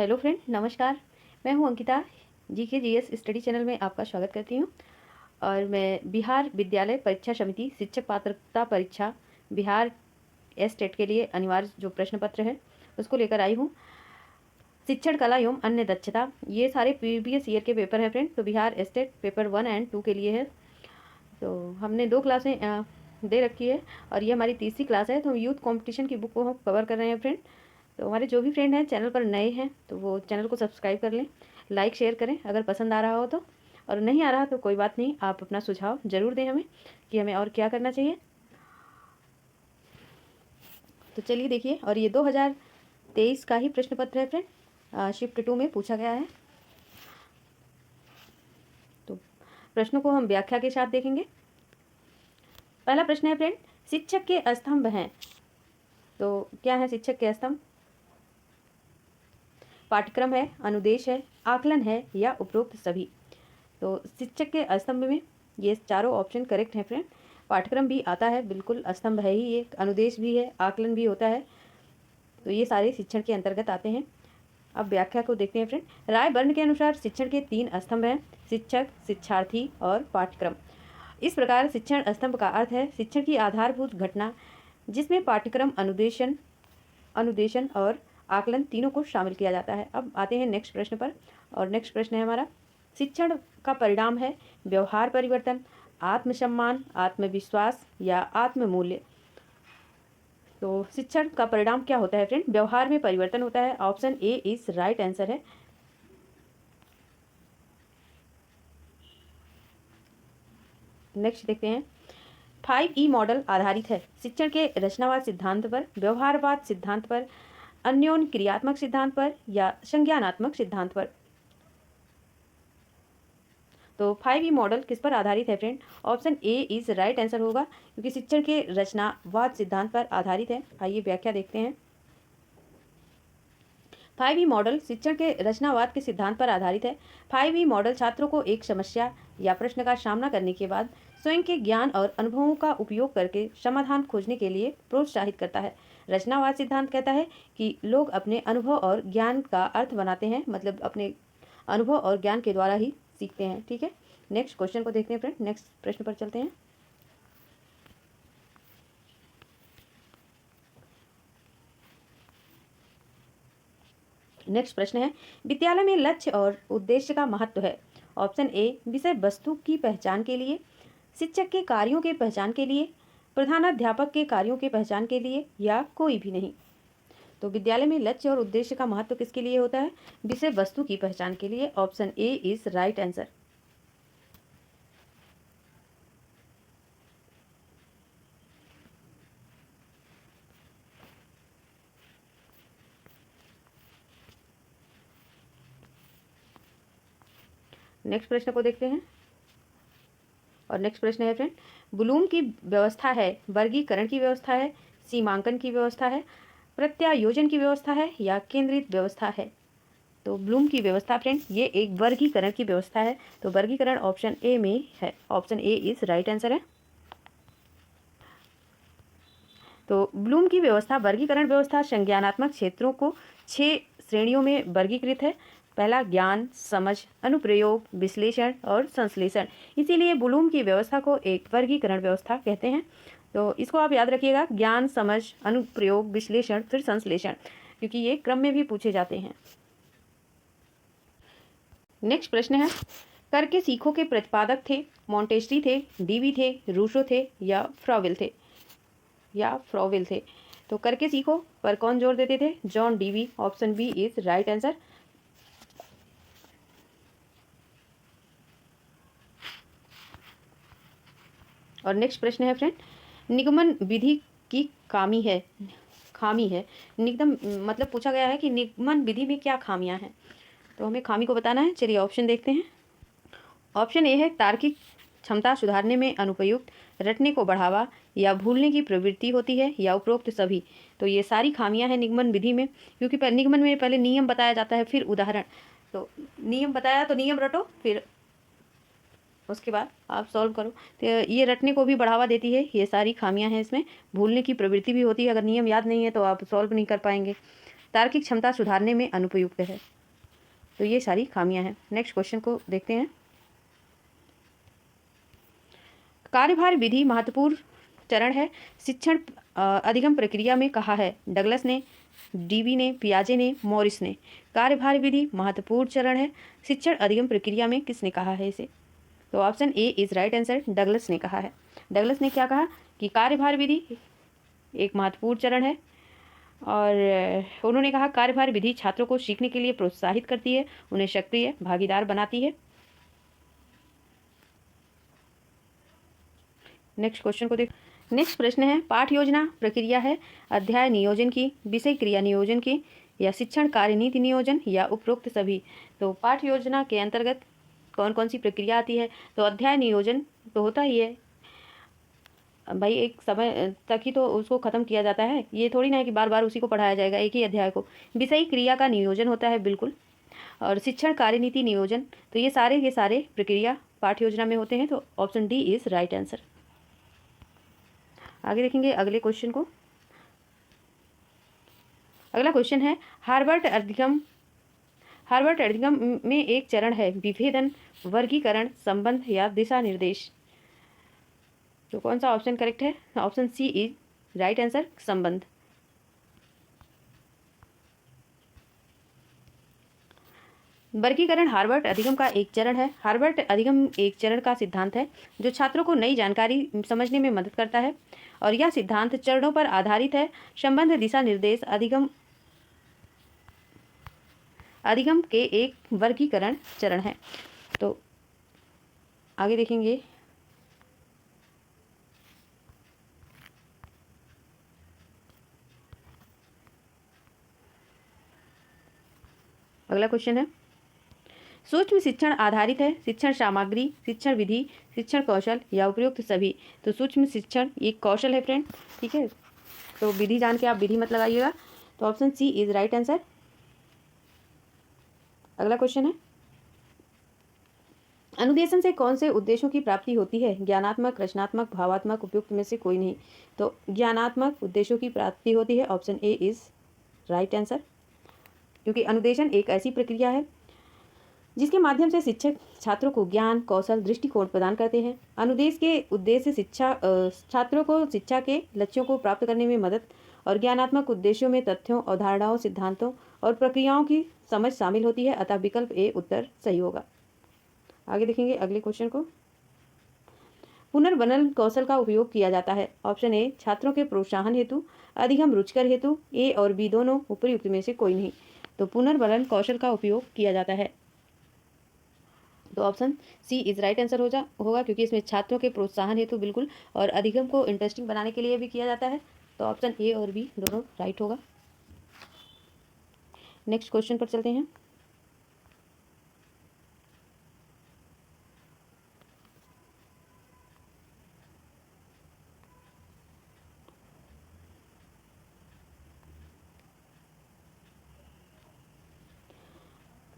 Hello friend, नमस्कार। मैं हूं Ankita. GK GS study channel में आपका स्वागत करती हूं। और मैं बिहार विद्यालय परीक्षा समिति शिक्षक पात्रता परीक्षा बिहार टेट के लिए अनिवार्य जो प्रश्न पत्र है उसको लेकर आई हूं। शिक्षण कला एवं अन्य दक्षता, ये सारे प्रीवियस ईयर के पेपर हैं फ्रेंड। तो बिहार टेट पेपर 1 और 2 के लिए है। तो हमने 2 क्लासें दे रखी है और ये हमारी तीसरी क्लास है। तो यूथ कंपटीशन की बुक को हम कवर कर रहे हैं फ्रेंड। तो हमारे जो भी फ्रेंड हैं चैनल पर नए हैं तो वो चैनल को सब्सक्राइब कर लें, लाइक शेयर करें अगर पसंद आ रहा हो तो। और नहीं आ रहा तो कोई बात नहीं, आप अपना सुझाव ज़रूर दें हमें कि हमें और क्या करना चाहिए। तो चलिए देखिए, और ये 2023 का ही प्रश्न पत्र है फ्रेंड, शिफ्ट 2 में पूछा गया है। तो प्रश्नों को हम व्याख्या के साथ देखेंगे। पहला प्रश्न है फ्रेंड, शिक्षक के स्तंभ हैं। तो क्या है शिक्षक के स्तंभ? पाठ्यक्रम है, अनुदेश है, आकलन है या उपरोक्त सभी। तो शिक्षक के स्तंभ में ये चारों ऑप्शन करेक्ट हैं फ्रेंड। पाठ्यक्रम भी आता है, बिल्कुल स्तंभ है ही ये, अनुदेश भी है, आकलन भी होता है। तो ये सारे शिक्षण के अंतर्गत आते हैं। अब व्याख्या को देखते हैं फ्रेंड। राय वर्ण के अनुसार शिक्षण के 3 स्तंभ हैं, शिक्षक, शिक्षार्थी और पाठ्यक्रम। इस प्रकार शिक्षण स्तंभ का अर्थ है शिक्षण की आधारभूत घटना जिसमें पाठ्यक्रम, अनुदेशन और आकलन तीनों को शामिल किया जाता है। अब आते हैं नेक्स्ट प्रश्न पर। और नेक्स्ट प्रश्न है हमारा, शिक्षण का परिणाम है व्यवहार परिवर्तन, आत्मसम्मान, आत्मविश्वास या आत्ममूल्य। तो शिक्षण का परिणाम क्या होता है फ्रेंड? व्यवहार में परिवर्तन होता है। Option A is right answer है। नेक्स्ट देखते हैं। 5E मॉडल आधारित है शिक्षण के रचनावाद सिद्धांत पर, व्यवहारवाद सिद्धांत पर, अन्योन क्रियात्मक सिद्धांत पर या संज्ञानात्मक सिद्धांत पर। तो 5E मॉडल किस पर आधारित है friend? Option A is right answer होगा, क्योंकि शिक्षण के रचनावाद सिद्धांत पर आधारित है। आइए व्याख्या देखते हैं। 5E मॉडल शिक्षण के रचनावाद के सिद्धांत पर आधारित है। 5E मॉडल छात्रों को एक समस्या या प्रश्न का सामना करने के बाद स्वयं के ज्ञान और अनुभवों का उपयोग करके समाधान खोजने के लिए प्रोत्साहित करता है। रचनावाद सिद्धांत कहता है कि लोग अपने अनुभव और ज्ञान का अर्थ बनाते हैं, मतलब अपने अनुभव और ज्ञान के द्वारा ही सीखते हैं। ठीक है, नेक्स्ट क्वेश्चन को देखते हैं फ्रेंड। नेक्स्ट प्रश्न पर चलते हैं। नेक्स्ट प्रश्न है, विद्यालय में लक्ष्य और उद्देश्य का महत्व है। ऑप्शन ए विषय वस्तु की पहचान के लिए, शिक्षक के कार्यों के पहचान के लिए, प्रधानाध्यापक के कार्यों के पहचान के लिए या कोई भी नहीं। तो विद्यालय में लक्ष्य और उद्देश्य का महत्व किसके लिए होता है? विषय वस्तु की पहचान के लिए। Option A is right answer. Next प्रश्न को देखते हैं। और नेक्स्ट प्रश्न है फ्रेंड, ब्लूम की व्यवस्था है वर्गीकरण की व्यवस्था है, सीमांकन की व्यवस्था है, प्रत्यायोजन की व्यवस्था है या केंद्रित व्यवस्था है। तो ब्लूम की व्यवस्था फ्रेंड ये एक वर्गीकरण की व्यवस्था है। तो वर्गीकरण ऑप्शन ए में है। Option A is right answer है। तो ब्लूम की व्यवस्था वर्गीकरण व्यवस्था संज्ञानात्मक क्षेत्रों को 6 श्रेणियों में वर्गीकृत है। पहला ज्ञान, समझ, अनुप्रयोग, विश्लेषण और संश्लेषण। इसीलिए ब्लूम की व्यवस्था को एक वर्गीकरण व्यवस्था कहते हैं। तो इसको आप याद रखिएगा, ज्ञान, समझ, अनुप्रयोग, विश्लेषण फिर संश्लेषण, क्योंकि ये क्रम में भी पूछे जाते हैं। नेक्स्ट प्रश्न है, करके सीखो के प्रतिपादक थे मॉन्टेस्टी थे, डीवी थे, रूसो थे या फ्रॉवेल थे। तो करके सीखो पर कौन जोर देते थे? John Dewey. Option B is right answer. और नेक्स्ट प्रश्न है फ्रेंड, निगमन विधि की खामी है। निगम मतलब पूछा गया है कि निगमन विधि में क्या खामियां हैं, तो हमें खामी को बताना है। चलिए ऑप्शन देखते हैं। ऑप्शन ए है तार्किक क्षमता सुधारने में अनुपयुक्त, रटने को बढ़ावा या भूलने की प्रवृत्ति होती है या उपरोक्त सभी। तो ये सारी खामियां हैं निगमन विधि में, क्योंकि निगमन में पहले नियम बताया जाता है फिर उदाहरण। तो नियम बताया तो नियम रटो, फिर उसके बाद आप सॉल्व करो। तो ये रटने को भी बढ़ावा देती है, ये सारी खामियां हैं इसमें। भूलने की प्रवृत्ति भी होती है, अगर नियम याद नहीं है तो आप सॉल्व नहीं कर पाएंगे। तार्किक क्षमता सुधारने में अनुपयुक्त है। तो ये सारी खामियां हैं। नेक्स्ट क्वेश्चन को देखते हैं। कार्यभार विधि महत्वपूर्ण चरण है, शिक्षण अधिगम प्रक्रिया में कहा है डगलस ने, डीवी ने, पियाजे ने, मॉरिस ने। कार्यभार विधि महत्वपूर्ण चरण है, शिक्षण अधिगम प्रक्रिया में किसने कहा है इसे? तो option A is right answer, Douglas ने कहा है। डगलस ने क्या कहा कि कार्यभार विधि एक महत्वपूर्ण चरण है, और उन्होंने कहा कार्यभार विधि छात्रों को सीखने के लिए प्रोत्साहित करती है, उन्हें सक्रिय भागीदार बनाती है। नेक्स्ट क्वेश्चन को देख। नेक्स्ट प्रश्न है, पाठ योजना प्रक्रिया है अध्याय नियोजन की, विषय क्रिया नियोजन की, या शिक्षण कार्यनीति नियोजन, या उपरोक्त सभी। तो पाठ योजना के अंतर्गत कौन कौन सी प्रक्रिया आती है? तो अध्याय नियोजन तो होता ही है भाई, एक समय तक ही तो उसको ख़त्म किया जाता है, ये थोड़ी ना है कि बार बार उसी को पढ़ाया जाएगा एक ही अध्याय को। विषय क्रिया का नियोजन होता है बिल्कुल, और शिक्षण कार्यनीति नियोजन, तो ये सारे प्रक्रिया पाठ योजना में होते हैं। तो option D is right answer. आगे देखेंगे अगले क्वेश्चन को। अगला क्वेश्चन है, हार्वर्ड अधिगम में एक चरण है विभेदन, वर्गीकरण, संबंध या दिशा निर्देश। तो कौन सा ऑप्शन करेक्ट है? Option C is right answer, संबंध। वर्गीकरण हार्वर्ड अधिगम का एक चरण है। हार्वर्ड अधिगम एक चरण का सिद्धांत है जो छात्रों को नई जानकारी समझने में मदद करता है, और यह सिद्धांत चरणों पर आधारित है। संबंध दिशा निर्देश अधिगम के एक वर्गीकरण चरण है। तो आगे देखेंगे। अगला क्वेश्चन है, सूक्ष्म शिक्षण आधारित है शिक्षण सामग्री, शिक्षण विधि, शिक्षण कौशल, या उपयुक्त सभी। तो सूक्ष्म शिक्षण एक कौशल है फ्रेंड, ठीक है। तो विधि जान के आप विधि मत लगाइएगा। तो option C is right answer. अगला क्वेश्चन है, अनुदेशन से कौन से उद्देश्यों की प्राप्ति होती है? ज्ञानात्मक, रचनात्मक, भावात्मक, उपयुक्त में से कोई नहीं। तो ज्ञानात्मक उद्देश्यों की प्राप्ति होती है, option A is right answer. क्योंकि अनुदेशन एक ऐसी प्रक्रिया है जिसके माध्यम से शिक्षक छात्रों को ज्ञान, कौशल, दृष्टिकोण प्रदान करते हैं। अनुदेश के उद्देश्य छात्रों को शिक्षा के लक्ष्यों को प्राप्त करने में मदद, और ज्ञानात्मक उद्देश्यों में तथ्यों, अवधारणाओं, सिद्धांतों और प्रक्रियाओं की समझ शामिल होती है। अतः विकल्प ए उत्तर सही होगा। आगे देखेंगे अगले क्वेश्चन को। पुनर्वनन कौशल का उपयोग किया जाता है। ऑप्शन ए छात्रों के प्रोत्साहन हेतु, अधिगम रुचिकर हेतु, ए और बी दोनों, उपयुक्त में से कोई नहीं। तो पुनर्वनन कौशल का उपयोग किया जाता है। तो option C is right answer होगा, क्योंकि इसमें छात्रों के प्रोत्साहन हेतु बिल्कुल, और अधिगम को इंटरेस्टिंग बनाने के लिए भी किया जाता है। तो ऑप्शन ए और बी दोनों राइट होगा। नेक्स्ट क्वेश्चन पर चलते हैं।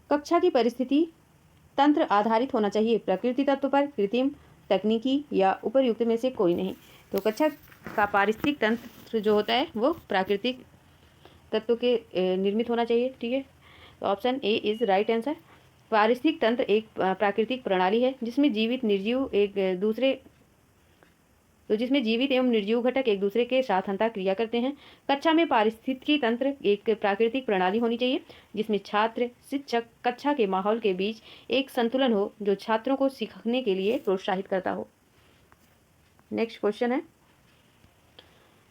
कक्षा की परिस्थिति तंत्र आधारित होना चाहिए, प्रकृति तत्व पर, कृत्रिम, तकनीकी, या उपर्युक्त में से कोई नहीं। तो कक्षा का पारिस्थितिक तंत्र जो होता है वो प्राकृतिक तत्व के निर्मित होना चाहिए, ठीक है। तो option A is right answer. पारिस्थितिक तंत्र एक प्राकृतिक प्रणाली है जिसमें जीवित एवं निर्जीव घटक एक दूसरे के साथ अंतः क्रिया करते हैं। कक्षा में पारिस्थितिकी तंत्र एक प्राकृतिक प्रणाली होनी चाहिए जिसमें छात्र, शिक्षक, कक्षा के माहौल के बीच एक संतुलन हो जो छात्रों को सीखने के लिए प्रोत्साहित करता हो। नेक्स्ट क्वेश्चन है,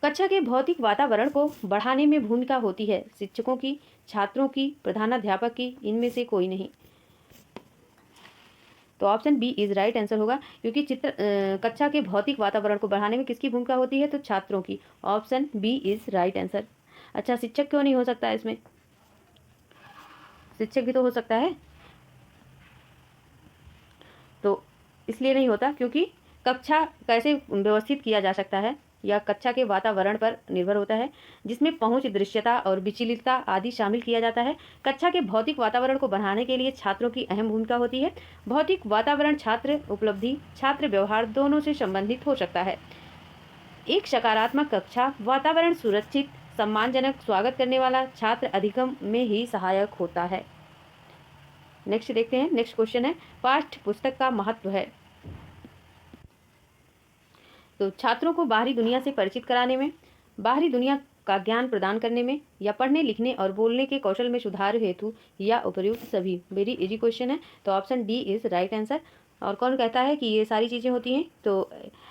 कक्षा के भौतिक वातावरण को बढ़ाने में भूमिका होती है शिक्षकों की, छात्रों की, प्रधानाध्यापक की, इनमें से कोई नहीं। तो option B is right answer होगा, क्योंकि कक्षा के भौतिक वातावरण को बढ़ाने में किसकी भूमिका होती है? तो छात्रों की। Option B is right answer. अच्छा, शिक्षक क्यों नहीं हो सकता इसमें? शिक्षक भी तो हो सकता है। तो इसलिए नहीं होता क्योंकि कक्षा कैसे व्यवस्थित किया जा सकता है या कक्षा के वातावरण पर निर्भर होता है, जिसमें पहुंच, दृश्यता और विचलितता आदि शामिल किया जाता है। कक्षा के भौतिक वातावरण को बढ़ाने के लिए छात्रों की अहम भूमिका होती है। भौतिक वातावरण छात्र उपलब्धि, छात्र व्यवहार दोनों से संबंधित हो सकता है। एक सकारात्मक कक्षा वातावरण सुरक्षित, सम्मानजनक स्वागत करने वाला, छात्र अधिगम में ही सहायक होता है। नेक्स्ट देखते हैं, नेक्स्ट क्वेश्चन है पाठ्य पुस्तक का महत्व है। तो छात्रों को बाहरी दुनिया से परिचित कराने में, बाहरी दुनिया का ज्ञान प्रदान करने में, या पढ़ने लिखने और बोलने के कौशल में सुधार हेतु, या उपर्युक्त सभी। वेरी इजी क्वेश्चन है, तो option D is right answer. और कौन कहता है कि ये सारी चीज़ें होती हैं? तो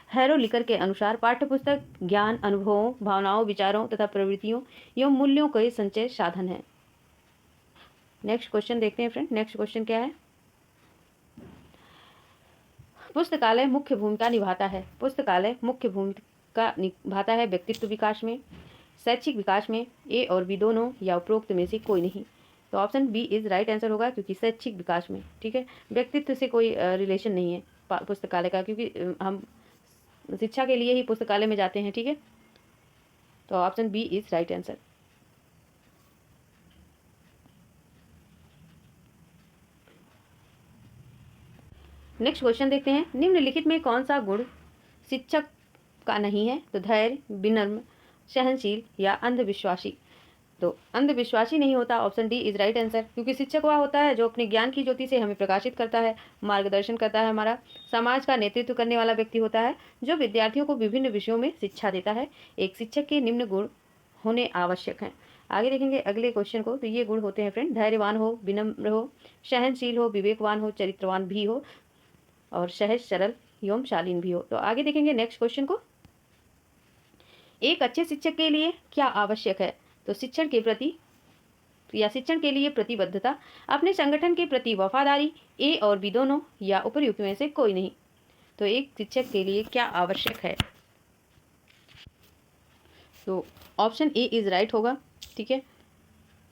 हैरो लिकर के अनुसार पाठ्यपुस्तक ज्ञान, अनुभवों, भावनाओं, विचारों तथा प्रवृत्तियों एवं मूल्यों के संचय साधन है। नेक्स्ट क्वेश्चन देखते हैं फ्रेंड। नेक्स्ट क्वेश्चन क्या है? पुस्तकालय मुख्य भूमिका निभाता है। पुस्तकालय मुख्य भूमिका निभाता है व्यक्तित्व विकास में, शैक्षिक विकास में, ए और बी दोनों, या उपरोक्त में से कोई नहीं। तो option B is right answer होगा, क्योंकि शैक्षिक विकास में, ठीक है, व्यक्तित्व से कोई रिलेशन नहीं है पुस्तकालय का, क्योंकि हम शिक्षा के लिए ही पुस्तकालय में जाते हैं, ठीक है। तो option B is right answer. Next question देखते हैं, निम्नलिखित में कौन सा गुण शिक्षक का नहीं है? तो धैर्य, विनम्र, सहनशील, या अंधविश्वासी। तो अंधविश्वासी नहीं होता, option D is right answer, क्योंकि शिक्षक वह होता है जो अपने ज्ञान की ज्योति से हमें प्रकाशित करता है, मार्गदर्शन करता है, हमारा समाज का नेतृत्व करने वाला व्यक्ति होता है, जो विद्यार्थियों को विभिन्न विषयों में शिक्षा देता है। एक शिक्षक के निम्न गुण होने आवश्यक हैं। आगे देखेंगे अगले क्वेश्चन को। तो ये गुण होते हैं फ्रेंड, धैर्यवान हो, विनम्र हो, सहनशील हो, विवेकवान हो, चरित्रवान भी हो, और सहज, सरल एवं शालीन भी हो। तो आगे देखेंगे नेक्स्ट क्वेश्चन को। एक अच्छे शिक्षक के लिए क्या आवश्यक है? तो शिक्षण के प्रति या शिक्षण के लिए प्रतिबद्धता, अपने संगठन के प्रति वफादारी, ए और बी दोनों, या उपर्युक्त में से कोई नहीं। तो एक शिक्षक के लिए क्या आवश्यक है? तो ऑप्शन ए इज राइट होगा, ठीक है।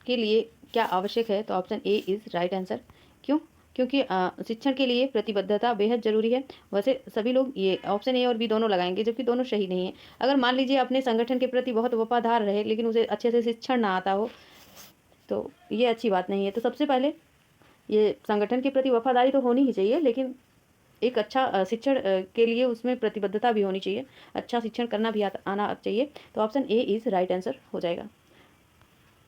के लिए क्या आवश्यक है? तो option A is right answer. क्यों? क्योंकि शिक्षण के लिए प्रतिबद्धता बेहद जरूरी है। वैसे सभी लोग ये ऑप्शन ए और बी दोनों लगाएंगे, जबकि दोनों सही नहीं है। अगर मान लीजिए अपने संगठन के प्रति बहुत वफादार रहे, लेकिन उसे अच्छे से शिक्षण ना आता हो, तो ये अच्छी बात नहीं है। तो सबसे पहले ये संगठन के प्रति वफादारी तो होनी ही चाहिए, लेकिन एक अच्छा शिक्षण के लिए उसमें प्रतिबद्धता भी होनी चाहिए, अच्छा शिक्षण करना भी आना चाहिए। तो option A is right answer हो जाएगा।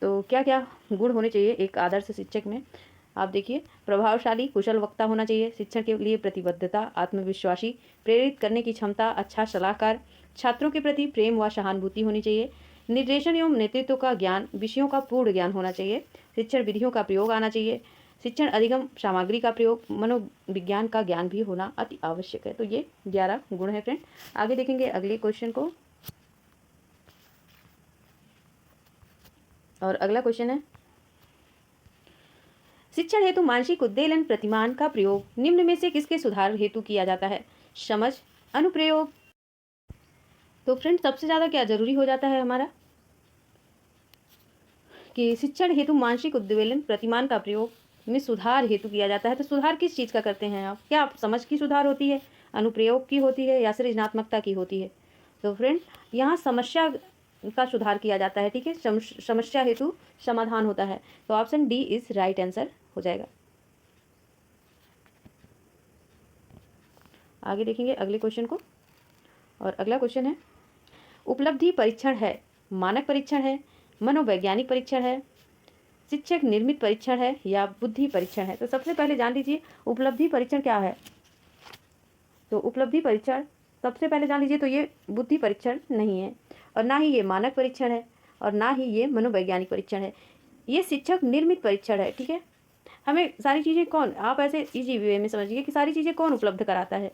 तो क्या क्या गुण होने चाहिए एक आदर्श शिक्षक में? आप देखिए, प्रभावशाली कुशल वक्ता होना चाहिए, शिक्षण के लिए प्रतिबद्धता, आत्मविश्वासी, प्रेरित करने की क्षमता, अच्छा सलाहकार, छात्रों के प्रति प्रेम व सहानुभूति होनी चाहिए, निर्देशन एवं नेतृत्व का ज्ञान, विषयों का पूर्ण ज्ञान होना चाहिए, शिक्षण विधियों का प्रयोग आना चाहिए, शिक्षण अधिगम सामग्री का प्रयोग, मनोविज्ञान का ज्ञान भी होना अति आवश्यक है। तो ये 11 गुण है फ्रेंड। आगे देखेंगे अगले क्वेश्चन को। और अगला क्वेश्चन है, शिक्षण हेतु मानसिक उद्वेलन प्रतिमान का प्रयोग निम्न में से किसके सुधार हेतु किया जाता है? समझ, अनुप्रयोग। तो फ्रेंड सबसे ज़्यादा क्या जरूरी हो जाता है हमारा कि शिक्षण हेतु मानसिक उद्वेलन प्रतिमान का प्रयोग में सुधार हेतु किया जाता है। तो सुधार किस चीज़ का करते हैं आप? क्या आप समझ की सुधार होती है, अनुप्रयोग की होती है, या सृजनात्मकता की होती है? तो फ्रेंड यहाँ समस्या का सुधार किया जाता है, ठीक है, समस्या हेतु समाधान होता है। तो option D is right answer हो जाएगा। आगे देखेंगे अगले क्वेश्चन को। और अगला क्वेश्चन है, उपलब्धि परीक्षण है, मानक परीक्षण है, मनोवैज्ञानिक परीक्षण है, शिक्षक निर्मित परीक्षण है, या बुद्धि परीक्षण है? तो सबसे पहले जान लीजिए उपलब्धि परीक्षण क्या है। तो उपलब्धि परीक्षण सबसे पहले जान लीजिए, तो ये बुद्धि परीक्षण नहीं है, और ना ही ये मानक परीक्षण है, और ना ही ये मनोवैज्ञानिक परीक्षण है। ये शिक्षक निर्मित परीक्षण है, ठीक है। हमें सारी चीज़ें कौन, आप ऐसे इजी वे में समझिए कि सारी चीज़ें कौन उपलब्ध कराता है?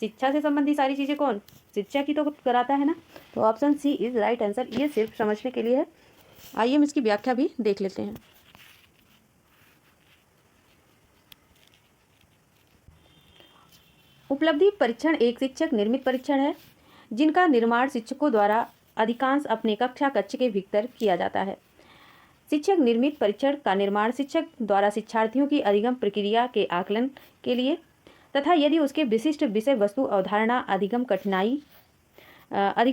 शिक्षा से संबंधी सारी चीज़ें कौन? शिक्षक ही तो कराता है ना। तो option C is right answer. ये सिर्फ समझने के लिए है। आइए हम इसकी व्याख्या भी देख लेते हैं। उपलब्धि परीक्षण एक शिक्षक निर्मित परीक्षण है जिनका निर्माण शिक्षकों द्वारा अधिकांश अपने कक्षा कक्ष के भीतर किया जाता है। शिक्षक निर्मित परीक्षण का निर्माण शिक्षक द्वारा शिक्षार्थियों की अधिगम प्रक्रिया के आकलन के लिए तथा यदि उसके विशिष्ट विषय वस्तु अवधारणा अधिगम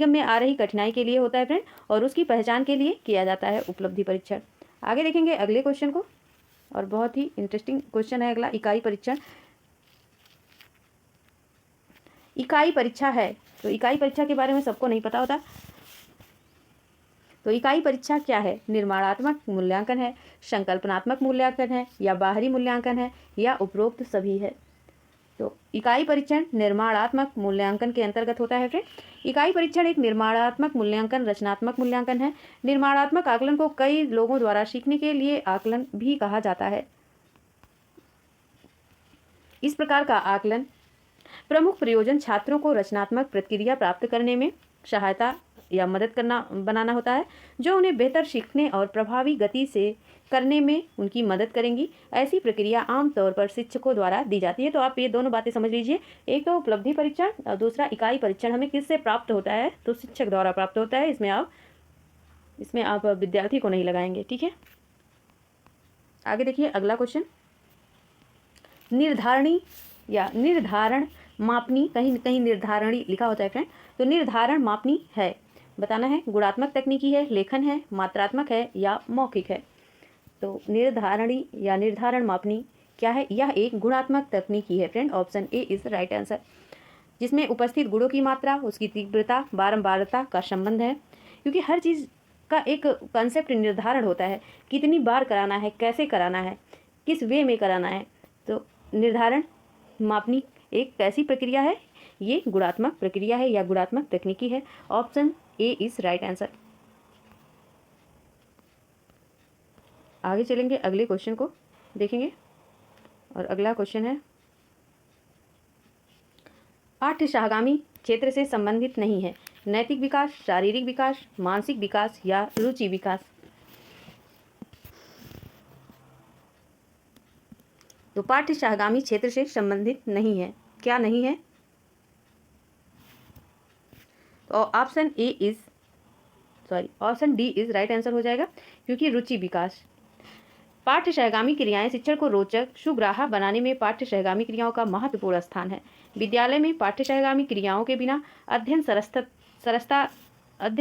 में आ रही कठिनाई के लिए होता है फ्रेंड, और उसकी पहचान के लिए किया जाता है उपलब्धि परीक्षण। आगे देखेंगे अगले क्वेश्चन को, और बहुत ही इंटरेस्टिंग क्वेश्चन है अगला। इकाई परीक्षण, इकाई परीक्षा है। तो इकाई परीक्षा के बारे में सबको नहीं पता होता। तो इकाई परीक्षा क्या है? निर्माणात्मक मूल्यांकन है, संकल्पनात्मक मूल्यांकन है, या बाहरी मूल्यांकन है, या उपरोक्त सभी है? तो इकाई परीक्षण निर्माणात्मक मूल्यांकन के अंतर्गत होता है फ्रेंड। इकाई परीक्षण एक निर्माणात्मक मूल्यांकन, रचनात्मक मूल्यांकन है। निर्माणात्मक आकलन को कई लोगों द्वारा सीखने के लिए आकलन भी कहा जाता है। इस प्रकार का आकलन प्रमुख प्रयोजन छात्रों को रचनात्मक प्रतिक्रिया प्राप्त करने में सहायता या मदद करना बनाना होता है, जो उन्हें बेहतर सीखने और प्रभावी गति से करने में उनकी मदद करेंगी। ऐसी प्रक्रिया आमतौर पर शिक्षकों द्वारा दी जाती है। तो आप ये दोनों बातें समझ लीजिए, एक तो उपलब्धि परीक्षण और दूसरा इकाई परीक्षण हमें किससे प्राप्त होता है? तो शिक्षक द्वारा प्राप्त होता है। इसमें आप विद्यार्थी को नहीं लगाएंगे, ठीक है। आगे देखिए अगला क्वेश्चन, निर्धारणी या निर्धारण मापनी, कहीं कहीं निर्धारणी लिखा होता है फ्रेंड, तो निर्धारण मापनी है, बताना है गुणात्मक तकनीकी है, लेखन है, मात्रात्मक है, या मौखिक है। तो निर्धारणी या निर्धारण मापनी क्या है? यह एक गुणात्मक तकनीकी है friend. Option A is right answer, जिसमें उपस्थित गुणों की मात्रा, उसकी तीव्रता, बारंबारता का संबंध है। क्योंकि हर चीज़ का एक कंसेप्ट निर्धारण होता है, कितनी बार कराना है, कैसे कराना है, किस वे में कराना है। तो निर्धारण मापनी एक कैसी प्रक्रिया है? ये गुणात्मक प्रक्रिया है या गुणात्मक तकनीकी है। Option A is right answer. आगे चलेंगे, अगले क्वेश्चन को देखेंगे, और अगला क्वेश्चन है, पाठ्य सहगामी क्षेत्र से संबंधित नहीं है, नैतिक विकास, शारीरिक विकास, मानसिक विकास, या रुचि विकास। तो पाठ्य सहगामी क्षेत्र से संबंधित नहीं है, क्या नहीं है? तो option D is right answer हो जाएगा, क्योंकि रुचि विकास। पाठ्य सहगामी क्रियाएं शिक्षण को रोचक, सुग्राह्य बनाने में पाठ्य सहगामी क्रियाओं का महत्वपूर्ण स्थान है। विद्यालय में पाठ्य सहगामी क्रियाओं के बिना अध्ययन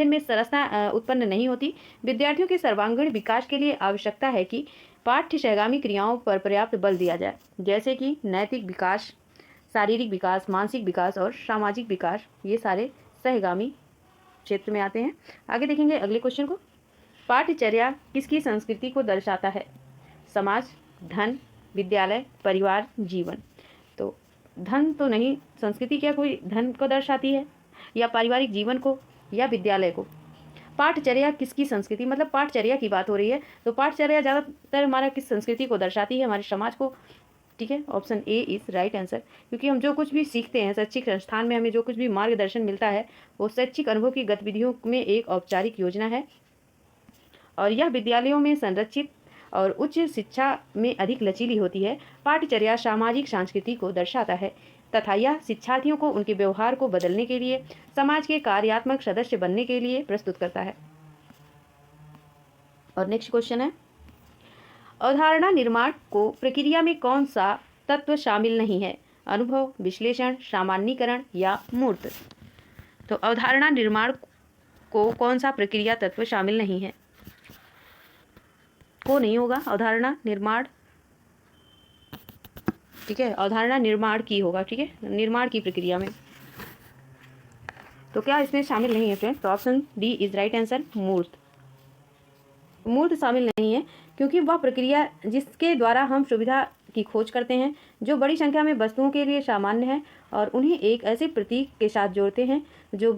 में सरसता उत्पन्न नहीं होती। विद्यार्थियों के सर्वांगीण विकास के लिए आवश्यकता है कि पाठ्य सहगामी क्रियाओं पर पर्याप्त बल दिया जाए, जैसे कि नैतिक विकास, शारीरिक विकास, मानसिक विकास और सामाजिक विकास। ये सारे सहगामी क्षेत्र में आते हैं। आगे देखेंगे अगले क्वेश्चन को, पाठ्यचर्या किसकी संस्कृति को दर्शाता है? समाज, धन, विद्यालय, परिवार, जीवन। तो धन तो नहीं, संस्कृति क्या कोई धन को दर्शाती है, या पारिवारिक जीवन को, या विद्यालय को? पाठचर्या किसकी संस्कृति, मतलब पाठचर्या की बात हो रही है, तो पाठचर्या ज़्यादातर हमारा किस संस्कृति को दर्शाती है? हमारे समाज को, ठीक है। Option A is right answer, क्योंकि हम जो कुछ भी सीखते हैं शैक्षिक संस्थान में, हमें जो कुछ भी मार्गदर्शन मिलता है वो शैक्षिक अनुभव की गतिविधियों में एक औपचारिक योजना है, और यह विद्यालयों में संरचित और उच्च शिक्षा में अधिक लचीली होती है। पाठचर्या सामाजिक संस्कृति को दर्शाता है तथा यह शिक्षार्थियों को उनके व्यवहार को बदलने के लिए, समाज के कार्यात्मक सदस्य बनने के लिए प्रस्तुत करता है। और नेक्स्ट क्वेश्चन है, अवधारणा निर्माण को प्रक्रिया में कौन सा तत्व शामिल नहीं है? अनुभव, विश्लेषण, सामान्यीकरण, या मूर्त। तो अवधारणा निर्माण को कौन सा प्रक्रिया तत्व शामिल नहीं है? को नहीं होगा अवधारणा निर्माण, ठीक है, अवधारणा निर्माण की होगा, ठीक है, निर्माण की प्रक्रिया में। तो क्या इसमें शामिल नहीं है फ्रेंड्स? तो option D is right answer, मूर्त। मूर्त शामिल नहीं है, क्योंकि वह प्रक्रिया जिसके द्वारा हम सुविधा की खोज करते हैं, जो बड़ी संख्या में वस्तुओं के लिए सामान्य है, और उन्हें एक ऐसे प्रतीक के साथ जोड़ते हैं जो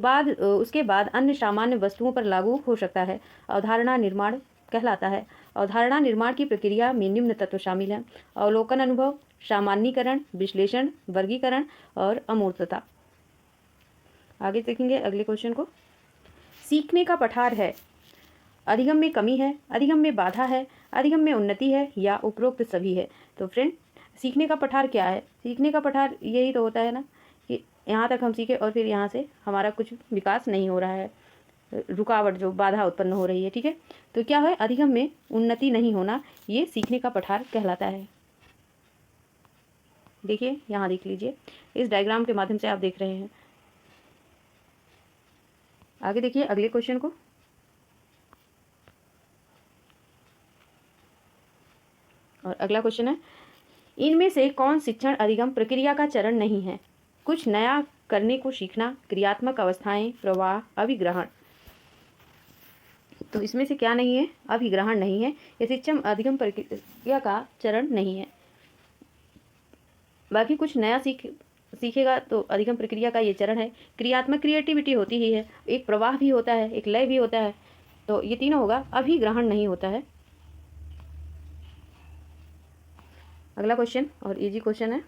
उसके बाद अन्य सामान्य वस्तुओं पर लागू हो सकता है, अवधारणा निर्माण कहलाता है। अवधारणा निर्माण की प्रक्रिया में निम्न तत्व शामिल हैं: अवलोकन, अनुभव, सामान्यीकरण, विश्लेषण, वर्गीकरण और अमूर्तता। आगे देखेंगे अगले क्वेश्चन को, सीखने का पठार है, अधिगम में कमी है, अधिगम में बाधा है, अधिगम में उन्नति है, या उपरोक्त सभी है। तो फ्रेंड, सीखने का पठार क्या है? सीखने का पठार यही तो होता है ना कि यहाँ तक हम सीखे और फिर यहाँ से हमारा कुछ विकास नहीं हो रहा है, रुकावट जो बाधा उत्पन्न हो रही है, ठीक है। तो क्या है? अधिगम में उन्नति नहीं होना, ये सीखने का पठार कहलाता है। देखिए यहाँ देख लीजिए, इस डायग्राम के माध्यम से आप देख रहे हैं। आगे देखिए अगले क्वेश्चन को, और अगला क्वेश्चन है, इनमें से कौन शिक्षण अधिगम प्रक्रिया का चरण नहीं है? कुछ नया करने को सीखना, क्रियात्मक अवस्थाएं, प्रवाह, अभिग्रहण। तो इसमें से क्या नहीं है? अभिग्रहण नहीं है, ये शिक्षम अधिगम प्रक्रिया का चरण नहीं है। बाकी कुछ नया सीखेगा तो अधिगम प्रक्रिया का ये चरण है। क्रियात्मक क्रिएटिविटी होती ही है, एक प्रवाह भी होता है, एक लय भी होता है, तो ये तीनों होगा, अभिग्रहण नहीं होता है। अगला क्वेश्चन और इजी क्वेश्चन है।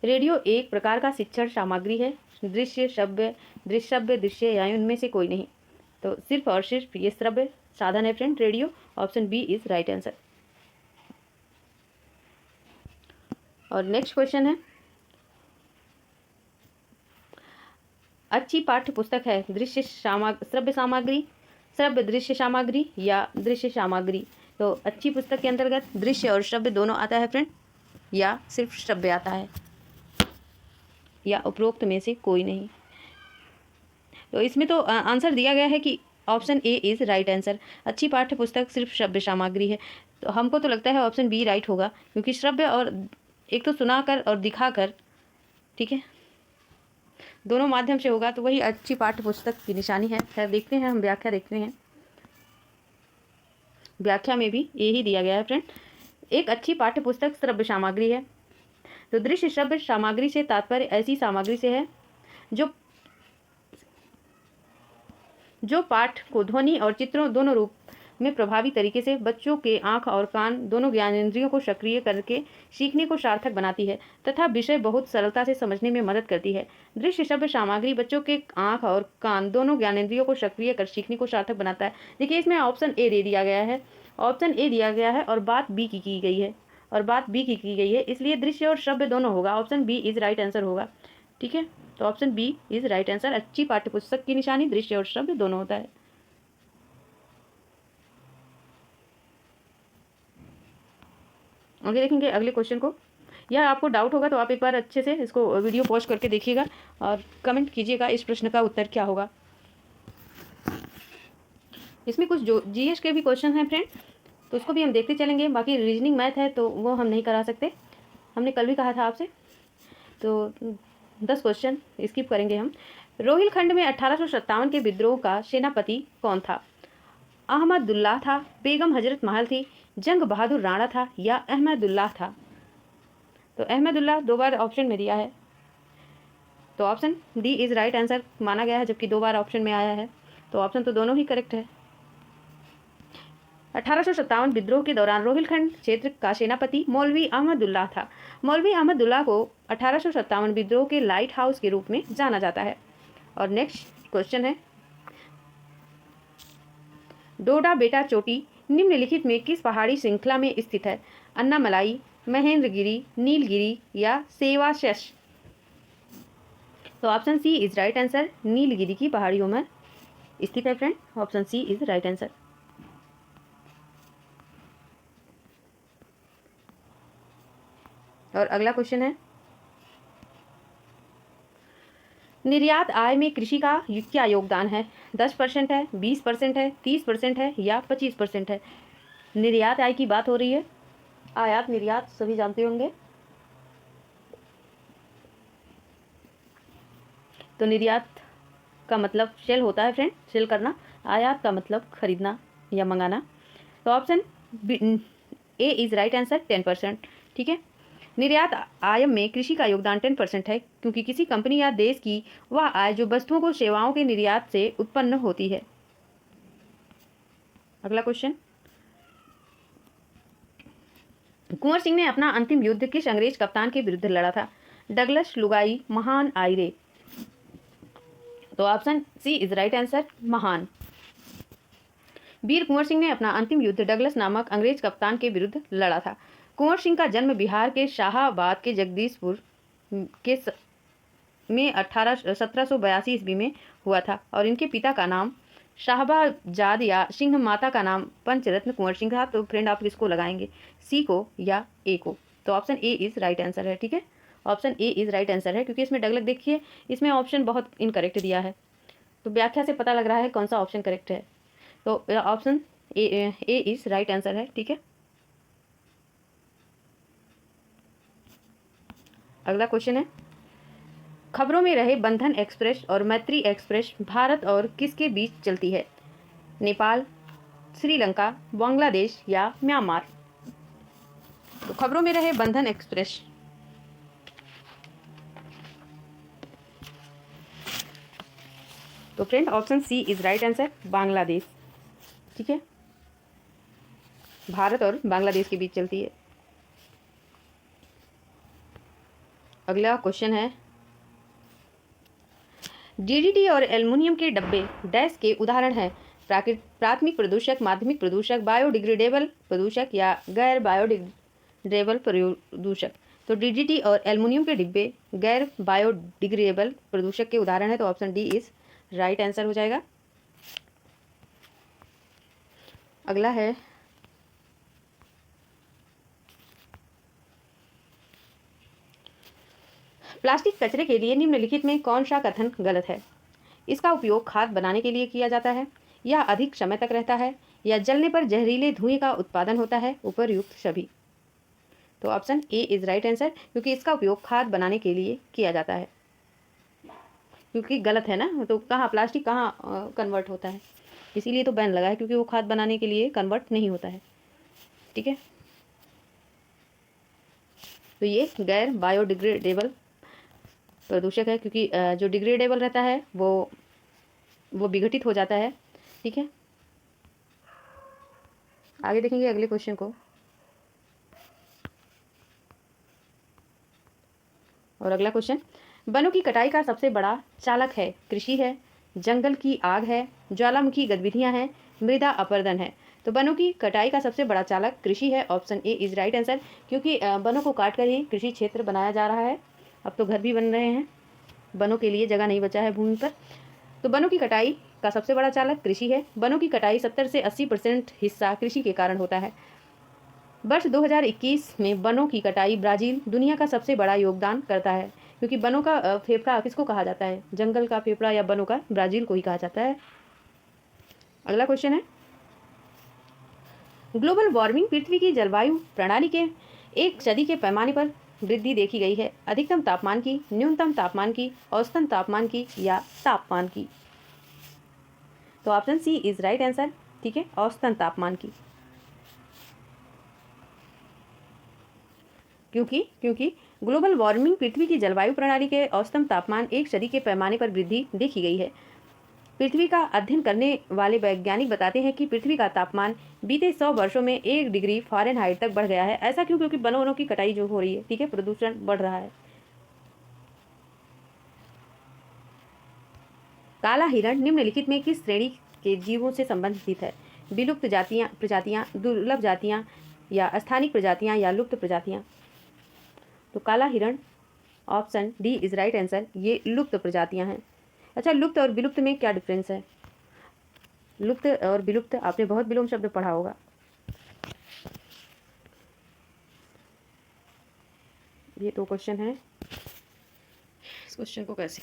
रेडियो एक प्रकार का शिक्षण सामग्री है, दृश्य श्रव्य दृश्यव्य दृश्य या उनमें से कोई नहीं, तो सिर्फ और सिर्फ ये श्रव्य साधन है friend radio. Option B is right answer. और नेक्स्ट क्वेश्चन है, अच्छी पाठ्य पुस्तक है श्रव्य सामग्री, श्रव्य दृश्य सामग्री या दृश्य सामग्री, तो अच्छी पुस्तक के अंतर्गत दृश्य और श्रव्य दोनों आता है फ्रेंड, या सिर्फ श्रव्य आता है, या उपरोक्त में से कोई नहीं। तो इसमें तो आंसर दिया गया है कि option A is right answer. अच्छी पाठ्य पुस्तक सिर्फ श्रव्य सामग्री है, तो हमको तो लगता है ऑप्शन बी राइट होगा, क्योंकि श्रव्य और एक तो सुनाकर और दिखाकर, ठीक है, दोनों माध्यम से होगा, तो वही अच्छी पाठ्य पुस्तक की निशानी है। खैर देखते हैं, हम व्याख्या देखते हैं। व्याख्या में भी यही दिया गया है फ्रेंड, एक अच्छी पाठ्य पुस्तक श्रव्य सामग्री है। तो दृश्य श्रव्य सामग्री से तात्पर्य ऐसी सामग्री से है जो पाठ को ध्वनि और चित्रों दोनों रूप में प्रभावी तरीके से बच्चों के आँख और कान दोनों ज्ञानेंद्रियों को सक्रिय करके सीखने को सार्थक बनाती है तथा विषय बहुत सरलता से समझने में मदद करती है। दृश्य श्रव्य सामग्री बच्चों के आँख और कान दोनों ज्ञानेंद्रियों को सक्रिय कर सीखने को सार्थक बनाता है। देखिए इसमें ऑप्शन ए दे दिया गया है, ऑप्शन ए दिया गया है और बात बी की गई है, और बात बी की गई है, इसलिए दृश्य और श्रव्य दोनों होगा। Option B is right answer होगा, ठीक है। तो option B is right answer. अच्छी पाठ्य पुस्तक की निशानी दृश्य और श्रव्य दोनों होता है। आगे देखेंगे अगले क्वेश्चन को। यह आपको डाउट होगा तो आप एक बार अच्छे से इसको वीडियो पॉज करके देखिएगा और कमेंट कीजिएगा इस प्रश्न का उत्तर क्या होगा। इसमें कुछ जो जीएस के भी क्वेश्चन हैं फ्रेंड, तो उसको भी हम देखते चलेंगे। बाकी रीजनिंग मैथ है तो वो हम नहीं करा सकते, हमने कल भी कहा था आपसे। तो 10 क्वेश्चन स्किप करेंगे हम। रोहिलखंड में 1857 के विद्रोह का सेनापति कौन था? अहमदुल्लाह था, बेगम हजरत महल थी, जंग बहादुर राणा था या अहमदुल्लाह था? तो अहमदुल्लाह 2 बार ऑप्शन में दिया है, तो option D is right answer माना गया है, जबकि 2 बार ऑप्शन में आया है, तो ऑप्शन तो दोनों ही करेक्ट है। 1857 विद्रोह के दौरान रोहिलखंड क्षेत्र का सेनापति मौलवी अहमदुल्लाह था। मौलवी अहमदुल्लाह को 1857 विद्रोह के लाइट हाउस के रूप में जाना जाता है। और नेक्स्ट क्वेश्चन है, डोडा बेटा चोटी निम्नलिखित में किस पहाड़ी श्रृंखला में स्थित है? अन्नामलाई, महेंद्रगिरी, नीलगिरी या सेवाशस? तो option C is right answer, Nilgiri की पहाड़ियों में स्थित है friend. Option C is right answer. और अगला क्वेश्चन है, निर्यात आय में कृषि का क्या योगदान है? 10% है, 20% है, 30% है या 25% है? निर्यात आय की बात हो रही है, आयात निर्यात सभी जानते होंगे। तो निर्यात का मतलब सेल होता है फ्रेंड, सेल करना। आयात का मतलब खरीदना या मंगाना। तो option A is right answer, 10%, ठीक है। निर्यात आय में कृषि का योगदान 10% है, क्योंकि किसी कंपनी या देश की वह आय जो वस्तुओं को सेवाओं के निर्यात से उत्पन्न होती है। अगला क्वेश्चन, कुंवर सिंह ने अपना अंतिम युद्ध किस अंग्रेज कप्तान के विरुद्ध लड़ा था? डगलस, लुगाई, महान, आयरे? तो option C is right answer, महान। वीर कुंवर सिंह ने अपना अंतिम युद्ध डगलस नामक अंग्रेज कप्तान के विरुद्ध लड़ा था। कुंवर सिंह का जन्म बिहार के शाहाबाद के जगदीशपुर के में 1782 ईस्वी में हुआ था और इनके पिता का नाम शाहबाजाद या सिंह, माता का नाम पंचरत्न कुंवर सिंह था। तो फ्रेंड आप किसको लगाएंगे, सी को या ए को? तो option A is right answer है, ठीक है। Option A is right answer है, क्योंकि इसमें डगलस देखिए इसमें ऑप्शन बहुत इनकरेक्ट दिया है, तो व्याख्या से पता लग रहा है कौन सा ऑप्शन करेक्ट है। तो option A is right answer है, ठीक है। अगला क्वेश्चन है, खबरों में रहे बंधन एक्सप्रेस और मैत्री एक्सप्रेस भारत और किसके बीच चलती है? नेपाल, श्रीलंका, बांग्लादेश या म्यांमार। तो खबरों में रहे बंधन एक्सप्रेस। तो friend option C is right answer, Bangladesh. ठीक है, भारत और बांग्लादेश के बीच चलती है। अगला क्वेश्चन है, डीडीटी और एल्युमिनियम के डब्बे डैश के उदाहरण हैं? प्राथमिक प्रदूषक, माध्यमिक प्रदूषक, बायोडिग्रेडेबल प्रदूषक या गैर बायोडिग्रेडेबल प्रदूषक। तो डीडीटी और एल्युमिनियम के डिब्बे गैर बायोडिग्रेडेबल प्रदूषक के उदाहरण है, तो option D is right answer हो जाएगा। अगला है, प्लास्टिक कचरे के लिए निम्नलिखित में कौन सा कथन गलत है? इसका उपयोग खाद बनाने के लिए किया जाता है, या अधिक समय तक रहता है, या जलने पर जहरीले धुएं का उत्पादन होता है, उपरयुक्त सभी। तो option A is right answer, क्योंकि इसका उपयोग खाद बनाने के लिए किया जाता है। क्योंकि गलत है ना, तो कहाँ प्लास्टिक कहाँ कन्वर्ट होता है, इसीलिए तो बैन लगा है, क्योंकि वो खाद बनाने के लिए कन्वर्ट नहीं होता है। ठीक है, तो ये गैर बायोडिग्रेडेबल प्रदूषक है, क्योंकि जो डिग्रेडेबल रहता है वो विघटित हो जाता है। ठीक है, आगे देखेंगे अगले क्वेश्चन को। और अगला क्वेश्चन, वनों की कटाई का सबसे बड़ा चालक है? कृषि है, जंगल की आग है, ज्वालामुखी गतिविधियां हैं, मृदा अपरदन है। तो वनों की कटाई का सबसे बड़ा चालक कृषि है, option A is right answer, क्योंकि वनों को काटकर ही कृषि क्षेत्र बनाया जा रहा है। अब तो घर भी बन रहे हैं, वनों के लिए जगह नहीं बचा है भूमि पर। तो वनों की कटाई का सबसे बड़ा चालक कृषि है। वनों की कटाई 70 से 80% हिस्सा कृषि के कारण होता है। वर्ष 2021 में वनों की कटाई ब्राज़ील दुनिया का सबसे बड़ा योगदान करता है, क्योंकि वनों का फेफड़ा किसको कहा जाता है? जंगल का फेफड़ा या वनों का ब्राज़ील को ही कहा जाता है। अगला क्वेश्चन है, ग्लोबल वार्मिंग पृथ्वी की जलवायु प्रणाली के एक सदी के पैमाने पर वृद्धि देखी गई है? अधिकतम तापमान की, न्यूनतम तापमान की, औसतन तापमान की या तापमान की। तो option C is right answer. ठीक है, औसतन तापमान की। क्योंकि ग्लोबल वार्मिंग पृथ्वी की जलवायु प्रणाली के औसतन तापमान एक सदी के पैमाने पर वृद्धि देखी गई है। पृथ्वी का अध्ययन करने वाले वैज्ञानिक बताते हैं कि पृथ्वी का तापमान बीते 100 वर्षों में 1 डिग्री फ़ारेनहाइट तक बढ़ गया है। ऐसा क्यों? क्योंकि वनों की कटाई जो हो रही है, ठीक है, प्रदूषण बढ़ रहा है। काला हिरण निम्नलिखित में किस श्रेणी के जीवों से संबंधित है? विलुप्त प्रजातियां, दुर्लभ जातियां या स्थानिक प्रजातियां या लुप्त प्रजातियां। तो काला हिरण option D is right answer, ये लुप्त प्रजातियां हैं। अच्छा, लुप्त और विलुप्त में क्या डिफरेंस है? लुप्त और विलुप्त आपने बहुत विलोम शब्द पढ़ा होगा। ये तो क्वेश्चन है, इस क्वेश्चन को कैसे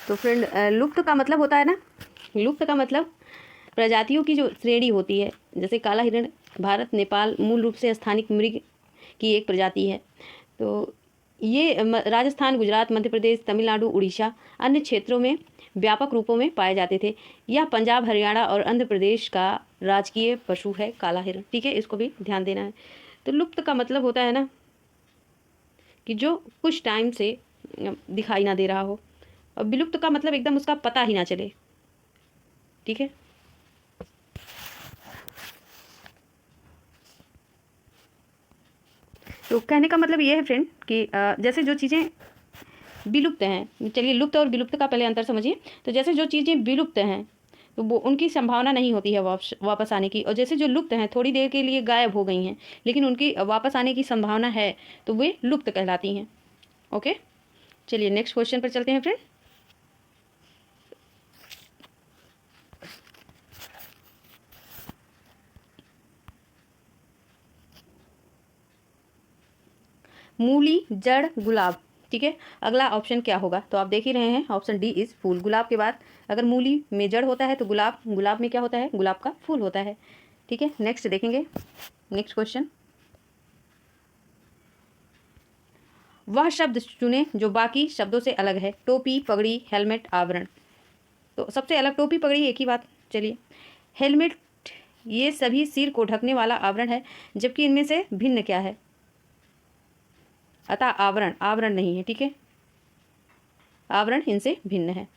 तो फ्रेंड, लुप्त का मतलब होता है ना, लुप्त का मतलब प्रजातियों की जो श्रेणी होती है, जैसे काला हिरण भारत नेपाल मूल रूप से स्थानिक मृग की एक प्रजाति है। तो ये राजस्थान, गुजरात, मध्य प्रदेश, तमिलनाडु, उड़ीसा अन्य क्षेत्रों में व्यापक रूपों में पाए जाते थे। यह पंजाब, हरियाणा और आंध्र प्रदेश का राजकीय पशु है काला हिरण। ठीक है, इसको भी ध्यान देना है। तो लुप्त का मतलब होता है ना कि जो कुछ टाइम से दिखाई ना दे रहा हो, और विलुप्त का मतलब एकदम उसका पता ही ना चले। ठीक है, तो कहने का मतलब ये है फ्रेंड कि जैसे जो चीज़ें विलुप्त हैं, चलिए लुप्त और विलुप्त का पहले अंतर समझिए। तो जैसे जो चीज़ें विलुप्त हैं तो वो उनकी संभावना नहीं होती है वापस आने की, और जैसे जो लुप्त हैं थोड़ी देर के लिए गायब हो गई हैं लेकिन उनकी वापस आने की संभावना है, तो वे लुप्त कहलाती हैं। ओके, चलिए नेक्स्ट क्वेश्चन पर चलते हैं फ्रेंड। मूली, जड़, गुलाब। ठीक है, अगला ऑप्शन क्या होगा? तो आप देख ही रहे हैं, ऑप्शन डी इज फूल। गुलाब के बाद अगर मूली में जड़ होता है तो गुलाब में क्या होता है? गुलाब का फूल होता है। ठीक है, नेक्स्ट देखेंगे। नेक्स्ट क्वेश्चन, वह शब्द चुने जो बाकी शब्दों से अलग है। टोपी, पगड़ी, हेलमेट, आवरण। तो सबसे अलग टोपी पगड़ी एक ही बात। चलिए, हेलमेट ये सभी सिर को ढकने वाला आवरण है, जबकि इनमें से भिन्न क्या है? अतः आवरण, आवरण नहीं है। ठीक है, आवरण इनसे भिन्न है।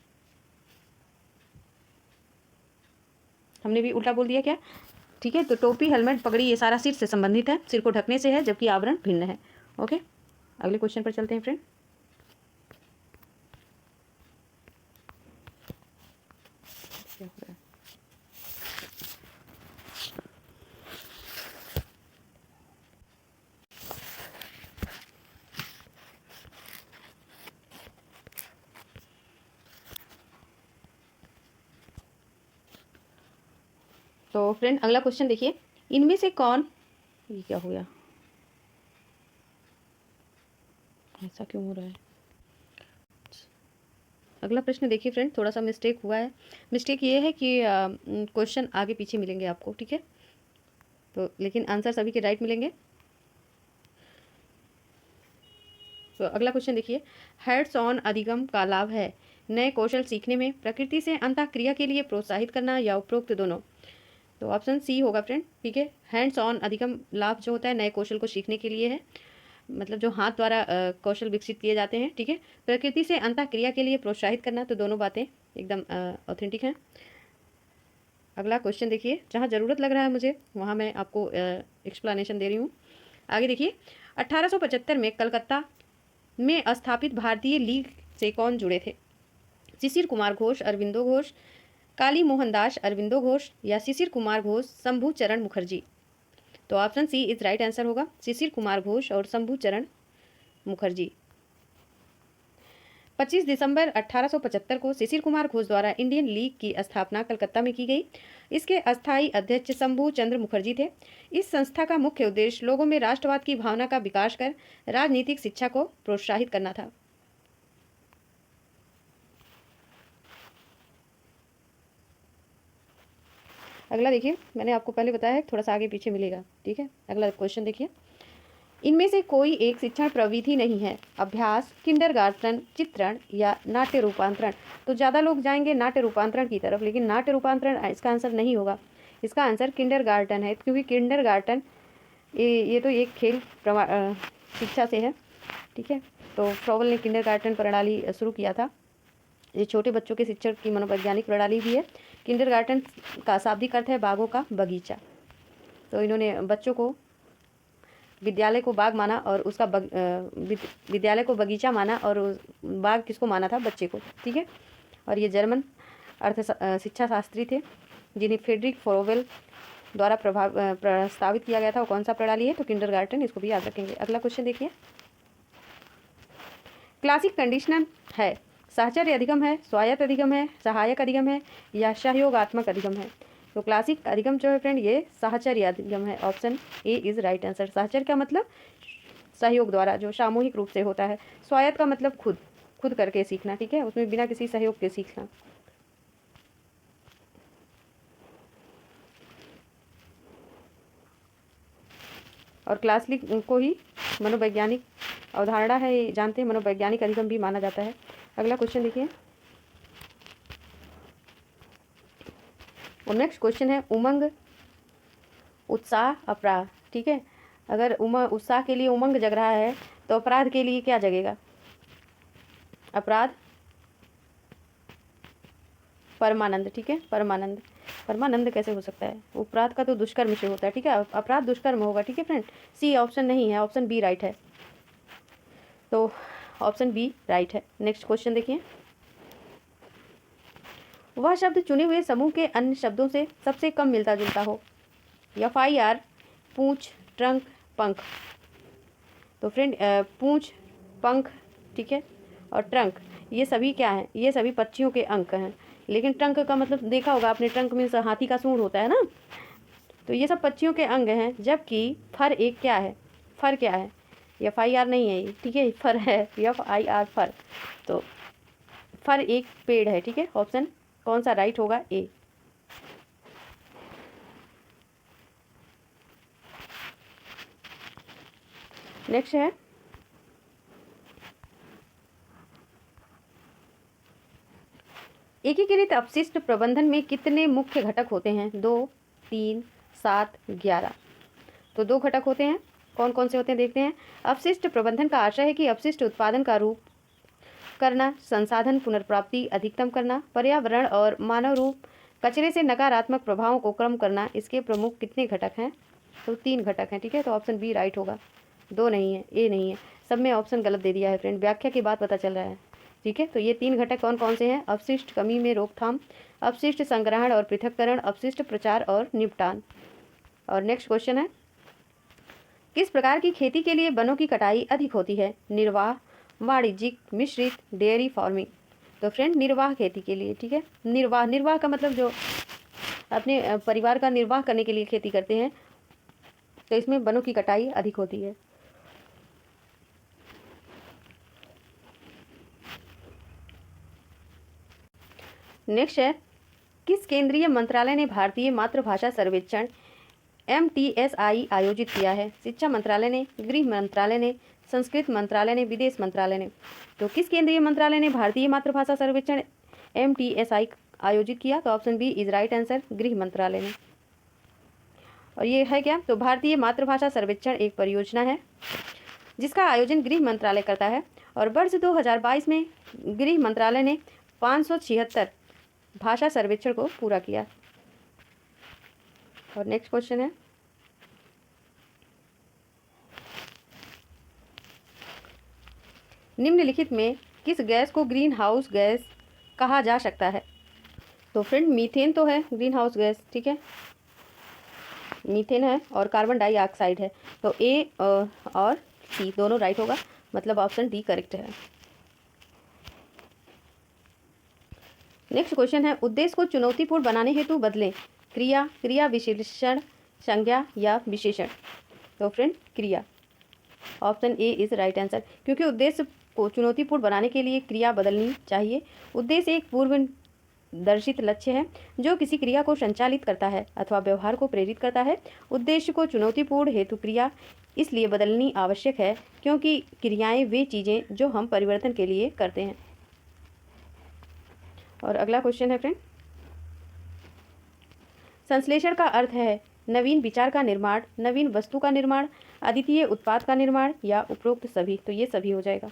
हमने भी उल्टा बोल दिया क्या? ठीक है, तो टोपी, हेलमेट, पगड़ी ये सारा सिर से संबंधित है, सिर को ढकने से है, जबकि आवरण भिन्न है। ओके, अगले क्वेश्चन पर चलते हैं फ्रेंड। क्या हो रहा है? तो फ्रेंड अगला क्वेश्चन देखिए, इनमें से कौन, ये क्या हो गया, ऐसा क्यों हो रहा है? अगला प्रश्न देखिए फ्रेंड, थोड़ा सा मिस्टेक हुआ है। मिस्टेक ये है कि क्वेश्चन आगे पीछे मिलेंगे आपको। ठीक है, तो लेकिन आंसर सभी के राइट मिलेंगे। तो अगला क्वेश्चन देखिए, हैंड्स ऑन अधिगम का लाभ है नए कौशल सीखने में, प्रकृति से अंतःक्रिया के लिए प्रोत्साहित करना, या उपरोक्त दोनों। तो ऑप्शन सी होगा फ्रेंड। ठीक है, हैंड्स ऑन अधिगम लाभ जो होता है नए कौशल को सीखने के लिए है, मतलब जो हाथ द्वारा कौशल विकसित किए जाते हैं। ठीक है, प्रकृति से अंतःक्रिया के लिए प्रोत्साहित करना, तो दोनों बातें एकदम ऑथेंटिक हैं। अगला क्वेश्चन देखिए, जहाँ ज़रूरत लग रहा है मुझे वहाँ मैं आपको एक्सप्लेनेशन दे रही हूँ। आगे देखिए, 1875 में कलकत्ता में स्थापित भारतीय लीग से कौन जुड़े थे? शिशिर कुमार घोष, अरविंदो घोष, काली मोहनदास अरविंदो घोष, या शिशिर कुमार घोष, शंभू चरण मुखर्जी। तो option C is right answer होगा, शिशिर कुमार घोष और शंभू चरण मुखर्जी। 25 दिसंबर 1875 को शिशिर कुमार घोष द्वारा इंडियन लीग की स्थापना कलकत्ता में की गई। इसके अस्थायी अध्यक्ष शंभू चंद्र मुखर्जी थे। इस संस्था का मुख्य उद्देश्य लोगों में राष्ट्रवाद की भावना का विकास कर राजनीतिक शिक्षा को प्रोत्साहित करना था। अगला देखिए, मैंने आपको पहले बताया है, थोड़ा सा आगे पीछे मिलेगा। ठीक है, अगला क्वेश्चन देखिए, इनमें से कोई एक शिक्षण प्रविधि नहीं है। अभ्यास, किंडरगार्टन, चित्रण, या नाट्य रूपांतरण। तो ज़्यादा लोग जाएंगे नाट्य रूपांतरण की तरफ, लेकिन नाट्य रूपांतरण इसका आंसर नहीं होगा। इसका आंसर किंडरगार्टन है, क्योंकि किंडरगार्टन ये तो एक खेल शिक्षा से है। ठीक है, तो फ्रॉवल ने किंडरगार्टन प्रणाली शुरू किया था। ये छोटे बच्चों के शिक्षण की मनोवैज्ञानिक प्रणाली भी है। किंडरगार्टन का शाब्दिक अर्थ है बागों का बगीचा। तो इन्होंने बच्चों को विद्यालय को बाग माना और उसका विद्यालय को बगीचा माना, और बाग किसको माना था? बच्चे को। ठीक है, और ये जर्मन शिक्षा शास्त्री थे, जिन्हें फ्रेडरिक फ्रोवेल द्वारा प्रस्तावित किया गया था। वो कौन सा प्रणाली है? तो किंडरगार्टन, इसको भी याद रखेंगे। अगला क्वेश्चन देखिए, क्लासिक कंडीशनर है, साहचर्य अधिगम है, स्वायत्त अधिगम है, सहायक अधिगम है, या सहयोगात्मक अधिगम है। तो क्लासिक अधिगम जो है फ्रेंड, ये साहचर्य अधिगम है। Option A is right answer. साहचर्य का मतलब सहयोग द्वारा, जो सामूहिक रूप से होता है। स्वायत्त का मतलब खुद खुद करके सीखना। ठीक है, उसमें बिना किसी सहयोग के सीखना। और क्लासिक को ही मनोवैज्ञानिक अवधारणा है, ये जानते हैं, मनोवैज्ञानिक अधिगम भी माना जाता है। अगला क्वेश्चन देखिए, और नेक्स्ट क्वेश्चन है उमंग, उत्साह, अपराध। ठीक है, अगर उत्साह के लिए उमंग जग रहा है, तो अपराध के लिए क्या जगेगा? अपराध, परमानंद। ठीक है, परमानंद। परमानंद कैसे हो सकता है? अपराध का तो दुष्कर्म से होता है। ठीक है, अपराध दुष्कर्म होगा। ठीक है फ्रेंड, सी ऑप्शन नहीं है, ऑप्शन बी राइट है। तो ऑप्शन बी राइट है। नेक्स्ट क्वेश्चन देखिए, वह शब्द चुने हुए समूह के अन्य शब्दों से सबसे कम मिलता जुलता हो। FIR, पूंछ, ट्रंक, पंख। तो फ्रेंड पूंछ, पंख, ठीक है, और ट्रंक, ये सभी क्या हैं? ये सभी पक्षियों के अंग हैं। लेकिन ट्रंक का मतलब देखा होगा आपने, ट्रंक मीन्स हाथी का सूंड होता है ना। तो ये सब पक्षियों के अंग हैं, जबकि फर एक क्या है? फर क्या है? FIR नहीं है ये। ठीक है, फर है, FIR, फर। तो फर एक पेड़ है। ठीक है, ऑप्शन कौन सा राइट होगा? ए। नेक्स्ट है एकीकृत अपशिष्ट प्रबंधन में कितने मुख्य घटक होते हैं? 2, 3, 7, 11। तो 2 घटक होते हैं। कौन कौन से होते हैं देखते हैं। अपशिष्ट प्रबंधन का आशय है कि अपशिष्ट उत्पादन का रूप करना, संसाधन पुनर्प्राप्ति अधिकतम करना, पर्यावरण और मानव रूप कचरे से नकारात्मक प्रभावों को कम करना। इसके प्रमुख कितने घटक हैं? तो 3 घटक हैं। ठीक है, तो ऑप्शन बी राइट होगा। 2 नहीं है, ए नहीं है, सब में ऑप्शन गलत दे दिया है फ्रेंड, व्याख्या के बाद पता चल रहा है। ठीक है, तो ये 3 घटक कौन कौन से हैं? अपशिष्ट कमी में रोकथाम, अपशिष्ट संग्रहण और पृथक्करण, अपशिष्ट प्रचार और निपटान। और नेक्स्ट क्वेश्चन है किस प्रकार की खेती के लिए वनों की कटाई अधिक होती है? निर्वाह, वाणिज्यिक, मिश्रित, डेयरी फार्मिंग। तो फ्रेंड निर्वाह खेती के लिए। ठीक है, निर्वाह का मतलब जो अपने परिवार का निर्वाह करने के लिए खेती करते हैं, तो इसमें वनों की कटाई अधिक होती है। नेक्स्ट है किस केंद्रीय मंत्रालय ने भारतीय मातृभाषा सर्वेक्षण MTSI आयोजित किया है? शिक्षा मंत्रालय ने, गृह मंत्रालय ने, संस्कृति मंत्रालय ने, विदेश मंत्रालय ने। तो किस केंद्रीय मंत्रालय ने भारतीय मातृभाषा सर्वेक्षण MTSI आयोजित किया? तो option B is right answer, गृह मंत्रालय ने। और ये है क्या? तो भारतीय मातृभाषा सर्वेक्षण एक परियोजना है जिसका आयोजन गृह मंत्रालय करता है और वर्ष 2022 में गृह मंत्रालय ने 576 भाषा सर्वेक्षण को पूरा किया। और नेक्स्ट क्वेश्चन है निम्नलिखित में किस गैस को ग्रीन हाउस गैस कहा जा सकता है? तो फ्रेंड मीथेन तो है ग्रीन हाउस गैस। ठीक है, मीथेन है और कार्बन डाइऑक्साइड है। तो ए और सी दोनों राइट होगा, मतलब ऑप्शन डी करेक्ट है। नेक्स्ट क्वेश्चन है उद्देश्य को चुनौतीपूर्ण बनाने हेतु बदलें। क्रिया, क्रिया विशेषण, संज्ञा या विशेषण। तो फ्रेंड क्रिया, option A is right answer, क्योंकि उद्देश्य को चुनौतीपूर्ण बनाने के लिए क्रिया बदलनी चाहिए। उद्देश्य एक पूर्व दर्शित लक्ष्य है जो किसी क्रिया को संचालित करता है अथवा व्यवहार को प्रेरित करता है। उद्देश्य को चुनौतीपूर्ण हेतु क्रिया इसलिए बदलनी आवश्यक है क्योंकि क्रियाएं वे चीज़ें जो हम परिवर्तन के लिए करते हैं। और अगला क्वेश्चन है फ्रेंड संश्लेषण का अर्थ है नवीन विचार का निर्माण, नवीन वस्तु का निर्माण, अद्वितीय उत्पाद का निर्माण या उपरोक्त सभी। तो ये सभी हो जाएगा।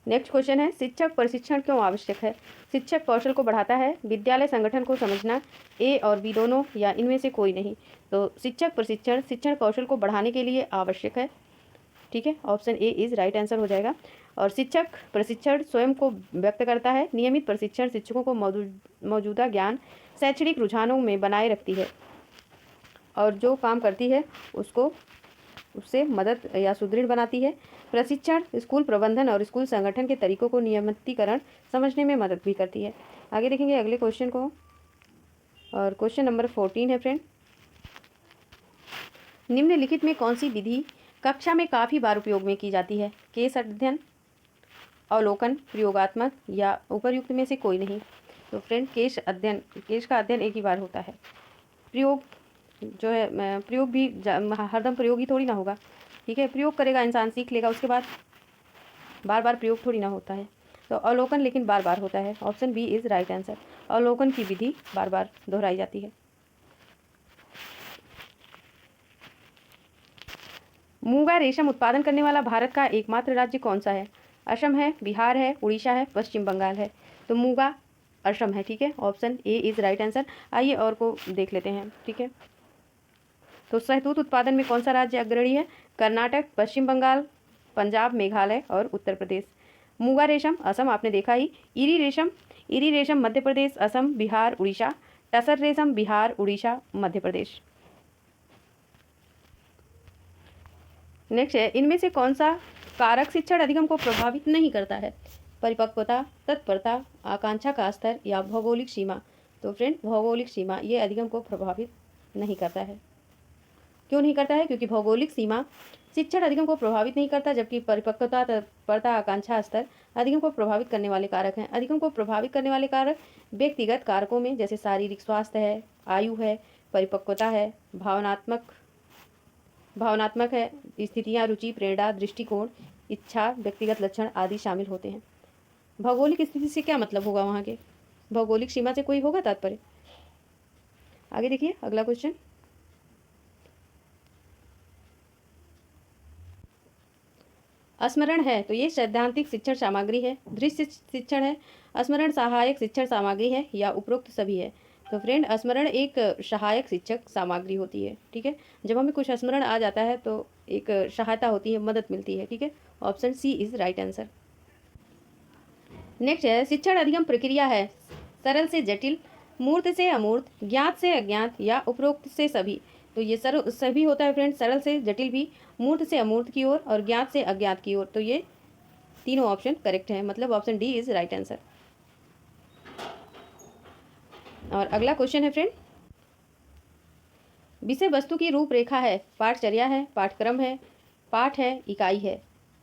नेक्स्ट क्वेश्चन है शिक्षक प्रशिक्षण क्यों आवश्यक है? शिक्षक कौशल को बढ़ाता है, विद्यालय संगठन को समझना, ए और बी दोनों या इनमें से कोई नहीं। तो शिक्षक प्रशिक्षण शिक्षण कौशल को बढ़ाने के लिए आवश्यक है। ठीक है, option A is right answer हो जाएगा। और शिक्षक प्रशिक्षण स्वयं को व्यक्त करता है। नियमित प्रशिक्षण शिक्षकों को मौजूदा ज्ञान शैक्षणिक रुझानों में बनाए रखती है और जो काम करती है उससे मदद या सुदृढ़ बनाती है। प्रशिक्षण स्कूल प्रबंधन और स्कूल संगठन के तरीकों को नियमितीकरण समझने में मदद भी करती है। आगे देखेंगे अगले क्वेश्चन को, और क्वेश्चन नंबर 14 है फ्रेंड निम्नलिखित में कौन सी विधि कक्षा में काफ़ी बार उपयोग में की जाती है? केस अध्ययन, अवलोकन, प्रयोगात्मक या उपर्युक्त में से कोई नहीं। तो फ्रेंड केस का अध्ययन एक ही बार होता है। प्रयोग जो है प्रयोग भी हरदम प्रयोग ही थोड़ी ना होगा। ठीक है, प्रयोग करेगा इंसान, सीख लेगा, उसके बाद बार बार प्रयोग थोड़ी ना होता है। तो अवलोकन लेकिन बार बार होता है। Option B is right answer, अवलोकन की विधि बार बार दोहराई जाती है। मूंगा रेशम उत्पादन करने वाला भारत का एकमात्र राज्य कौन सा है? असम है, बिहार है, उड़ीसा है, पश्चिम बंगाल है। तो मूंगा असम है। ठीक है, option A is right answer. आइए और को देख लेते हैं। ठीक है, तो शहतूत उत्पादन में कौन सा राज्य अग्रणी है? कर्नाटक, पश्चिम बंगाल, पंजाब, मेघालय और उत्तर प्रदेश। मूंगा रेशम असम आपने देखा ही। इरी रेशम मध्य प्रदेश, असम, बिहार, उड़ीसा। टसर रेशम बिहार, उड़ीसा, मध्य प्रदेश। नेक्स्ट है इनमें से कौन सा कारक शिक्षण अधिगम को प्रभावित नहीं करता है? परिपक्वता, तत्परता, आकांक्षा का स्तर या भौगोलिक सीमा। तो फ्रेंड भौगोलिक सीमा ये अधिगम को प्रभावित नहीं करता है। क्यों नहीं करता है? क्योंकि भौगोलिक सीमा शिक्षण अधिगम को प्रभावित नहीं करता, जबकि परिपक्वता, तत्परता, आकांक्षा स्तर अधिगम को प्रभावित करने वाले कारक हैं। अधिगम को प्रभावित करने वाले कारक व्यक्तिगत कारकों में जैसे शारीरिक स्वास्थ्य है, आयु है, परिपक्वता है, भावनात्मक है, स्थितियाँ, रुचि, प्रेरणा, दृष्टिकोण, इच्छा, व्यक्तिगत लक्षण आदि शामिल होते हैं। भौगोलिक स्थिति से क्या मतलब होगा वहाँ के, भौगोलिक सीमा से कोई होगा तात्पर्य। आगे देखिए अगला क्वेश्चन। स्मरण है तो ये सैद्धांतिक शिक्षण सामग्री है, दृश्य शिक्षण है, स्मरण सहायक शिक्षण सामग्री है या उपरोक्त सभी है। तो फ्रेंड स्मरण एक सहायक शिक्षक सामग्री होती है, ठीक है। जब हमें कुछ स्मरण आ जाता है तो एक सहायता होती है, मदद मिलती है, ठीक है। Option C is right answer. Next है शिक्षण अधिगम प्रक्रिया है, सरल से जटिल, मूर्त से अमूर्त, ज्ञात से अज्ञात या उपरोक्त से सभी। तो ये सभी होता है फ्रेंड, सरल से जटिल भी, मूर्त से अमूर्त की ओर और ज्ञात से अज्ञात की ओर। तो ये तीनों ऑप्शन करेक्ट है, मतलब option D is right answer. और अगला क्वेश्चन है फ्रेंड, विषय वस्तु की रूपरेखा है, पाठचर्या है, पाठक्रम है, पाठ है, इकाई है।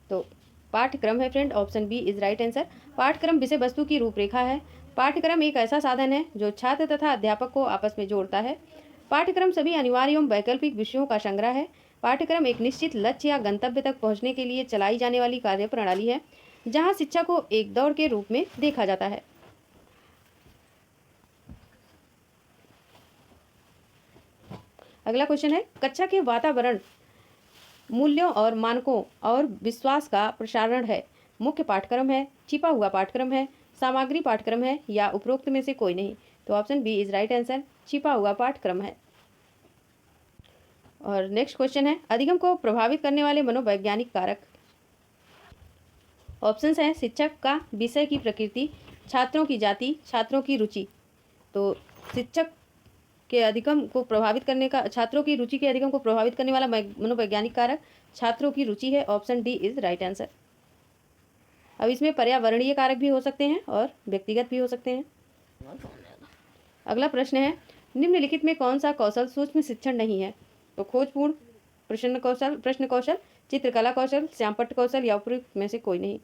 तो पाठक्रम है friend, option B is right answer. पाठक्रम विषय वस्तु की रूपरेखा है। पाठ्यक्रम एक ऐसा साधन है जो छात्र तथा अध्यापक को आपस में जोड़ता है। पाठ्यक्रम सभी अनिवार्य एवं वैकल्पिक विषयों का संग्रह है। पाठ्यक्रम एक निश्चित लक्ष्य या गंतव्य तक पहुंचने के लिए चलाई जाने वाली कार्य प्रणाली है, जहां शिक्षा को एक दौड़ के रूप में देखा जाता है। अगला क्वेश्चन है, कक्षा के वातावरण मूल्यों और मानकों और विश्वास का प्रसारण है, मुख्य पाठ्यक्रम है, छिपा हुआ पाठ्यक्रम है, सामग्री पाठ्यक्रम है या उपरोक्त में से कोई नहीं। तो option B is right answer, छिपा हुआ पाठ्यक्रम है। और नेक्स्ट क्वेश्चन है, अधिगम को प्रभावित करने वाले मनोवैज्ञानिक कारक। ऑप्शंस हैं शिक्षक का विषय की प्रकृति, छात्रों की जाति, छात्रों की रुचि। तो शिक्षक के अधिगम को प्रभावित करने का, छात्रों की रुचि के अधिगम को प्रभावित करने वाला मनोवैज्ञानिक कारक छात्रों की रुचि है। Option D is right answer. अब इसमें पर्यावरणीय कारक भी हो सकते हैं और व्यक्तिगत भी हो सकते हैं। अगला प्रश्न है, निम्नलिखित में कौन सा कौशल सूक्ष्म शिक्षण नहीं है। तो खोजपूर्ण प्रश्न कौशल, चित्रकला कौशल, श्यामपट्ट कौशल या उपयुक्त में से कोई नहीं।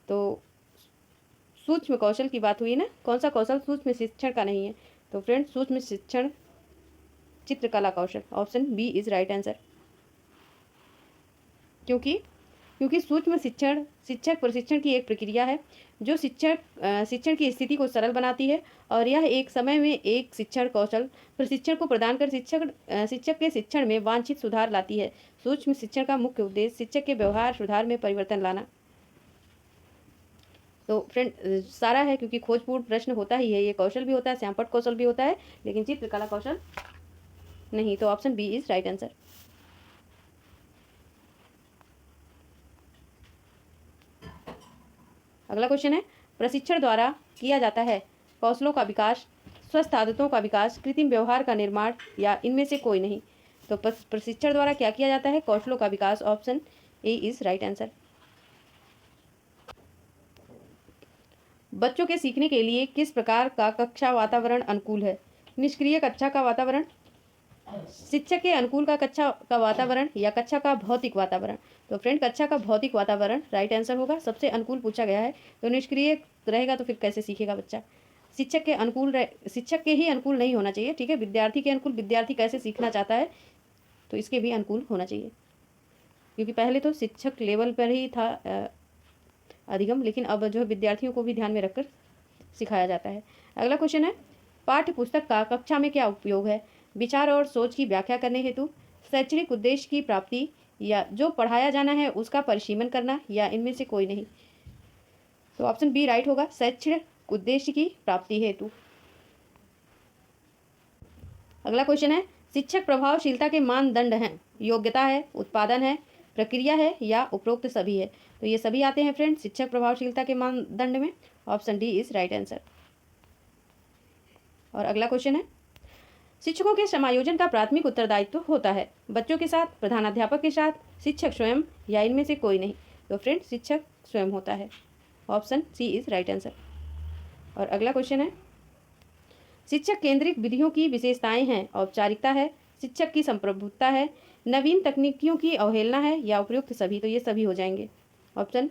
तो सूक्ष्म कौशल की बात हुई ना, कौन सा कौशल सूक्ष्म शिक्षण का नहीं है। तो फ्रेंड सूक्ष्म शिक्षण चित्रकला कौशल, option B is right answer. क्योंकि सूक्ष्म शिक्षण शिक्षक प्रशिक्षण की एक प्रक्रिया है जो शिक्षण की स्थिति को सरल बनाती है और यह एक समय में एक शिक्षण कौशल प्रशिक्षण को प्रदान कर शिक्षक के शिक्षण में वांछित सुधार लाती है। सूक्ष्म शिक्षण का मुख्य उद्देश्य शिक्षक के व्यवहार सुधार में परिवर्तन लाना। तो फ्रेंड सारा है, क्योंकि खोजपूर्ण प्रश्न होता ही है, ये कौशल भी होता है, श्यामपट्ट कौशल भी होता है, लेकिन चित्रकला कौशल नहीं। तो option B is right answer. अगला क्वेश्चन है, प्रशिक्षण द्वारा किया जाता है कौशलों का विकास, स्वस्थ आदतों का विकास, कृत्रिम व्यवहार का निर्माण या इनमें से कोई नहीं। तो प्रशिक्षण द्वारा क्या किया जाता है, कौशलों का विकास, option A is right answer. बच्चों के सीखने के लिए किस प्रकार का कक्षा वातावरण अनुकूल है। निष्क्रिय कक्षा का वातावरण, शिक्षक के अनुकूल का कक्षा का वातावरण या कक्षा का भौतिक वातावरण। तो फ्रेंड कक्षा का भौतिक वातावरण राइट आंसर होगा, सबसे अनुकूल पूछा गया है। तो निष्क्रिय रहेगा तो फिर कैसे सीखेगा बच्चा। शिक्षक के ही अनुकूल नहीं होना चाहिए, ठीक है। विद्यार्थी के अनुकूल, विद्यार्थी कैसे सीखना चाहता है तो इसके भी अनुकूल होना चाहिए, क्योंकि पहले तो शिक्षक लेवल पर ही था अधिगम, लेकिन अब जो है विद्यार्थियों को भी ध्यान में रखकर सिखाया जाता है। अगला क्वेश्चन है, पाठ्य पुस्तक का कक्षा में क्या उपयोग है। विचार और सोच की व्याख्या करने हेतु, शैक्षणिक उद्देश्य की प्राप्ति या जो पढ़ाया जाना है उसका परिसीमन करना या इनमें से कोई नहीं। तो ऑप्शन बी राइट होगा, शैक्षणिक उद्देश्य की प्राप्ति हेतु। अगला क्वेश्चन है, शिक्षक प्रभावशीलता के मानदंड हैं, योग्यता है, उत्पादन है, प्रक्रिया है या उपरोक्त सभी है। तो ये सभी आते हैं फ्रेंड शिक्षक प्रभावशीलता के मानदंड में। Option D is right answer. और अगला क्वेश्चन है, शिक्षकों के समायोजन का प्राथमिक उत्तरदायित्व होता है बच्चों के साथ, प्रधानाध्यापक के साथ, शिक्षक स्वयं या इनमें से कोई नहीं। तो फ्रेंड शिक्षक स्वयं होता है, option C is right answer. और अगला क्वेश्चन है, शिक्षक केंद्रित विधियों की विशेषताएं हैं, औपचारिकता है, शिक्षक की संप्रभुता है, नवीन तकनीकियों की अवहेलना है या उपयुक्त सभी। तो ये सभी हो जाएंगे, option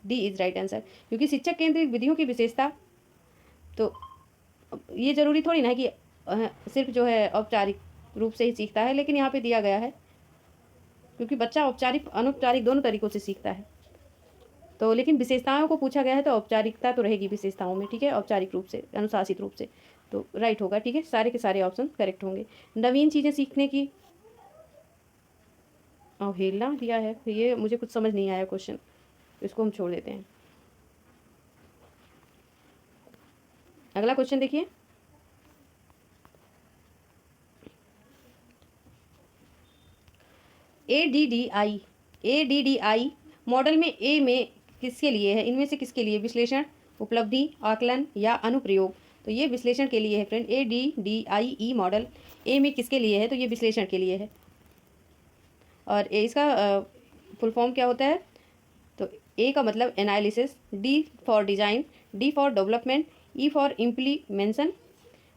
D is right answer. क्योंकि शिक्षक केंद्रित विधियों की विशेषता, तो ये जरूरी थोड़ी ना कि सिर्फ जो है औपचारिक रूप से ही सीखता है, लेकिन यहाँ पे दिया गया है क्योंकि बच्चा औपचारिक अनौपचारिक दोनों तरीकों से सीखता है। तो लेकिन विशेषताओं को पूछा गया है तो औपचारिकता तो रहेगी विशेषताओं में, ठीक है, औपचारिक रूप से, अनुशासित रूप से, तो राइट होगा, ठीक है, सारे के सारे ऑप्शन करेक्ट होंगे। नवीन चीज़ें सीखने की अवहेलना दिया है, ये मुझे कुछ समझ नहीं आया क्वेश्चन, इसको हम छोड़ देते हैं। अगला क्वेश्चन देखिए, ADDI मॉडल में ए में किसके लिए है, इनमें से किसके लिए, विश्लेषण, उपलब्धि, आकलन या अनुप्रयोग। तो ये विश्लेषण के लिए है फ्रेंड, ADDIE मॉडल ए में किसके लिए है, तो ये विश्लेषण के लिए है। और इसका फुल फॉर्म क्या होता है, तो ए का मतलब analysis, D for design, D for development, E for implementation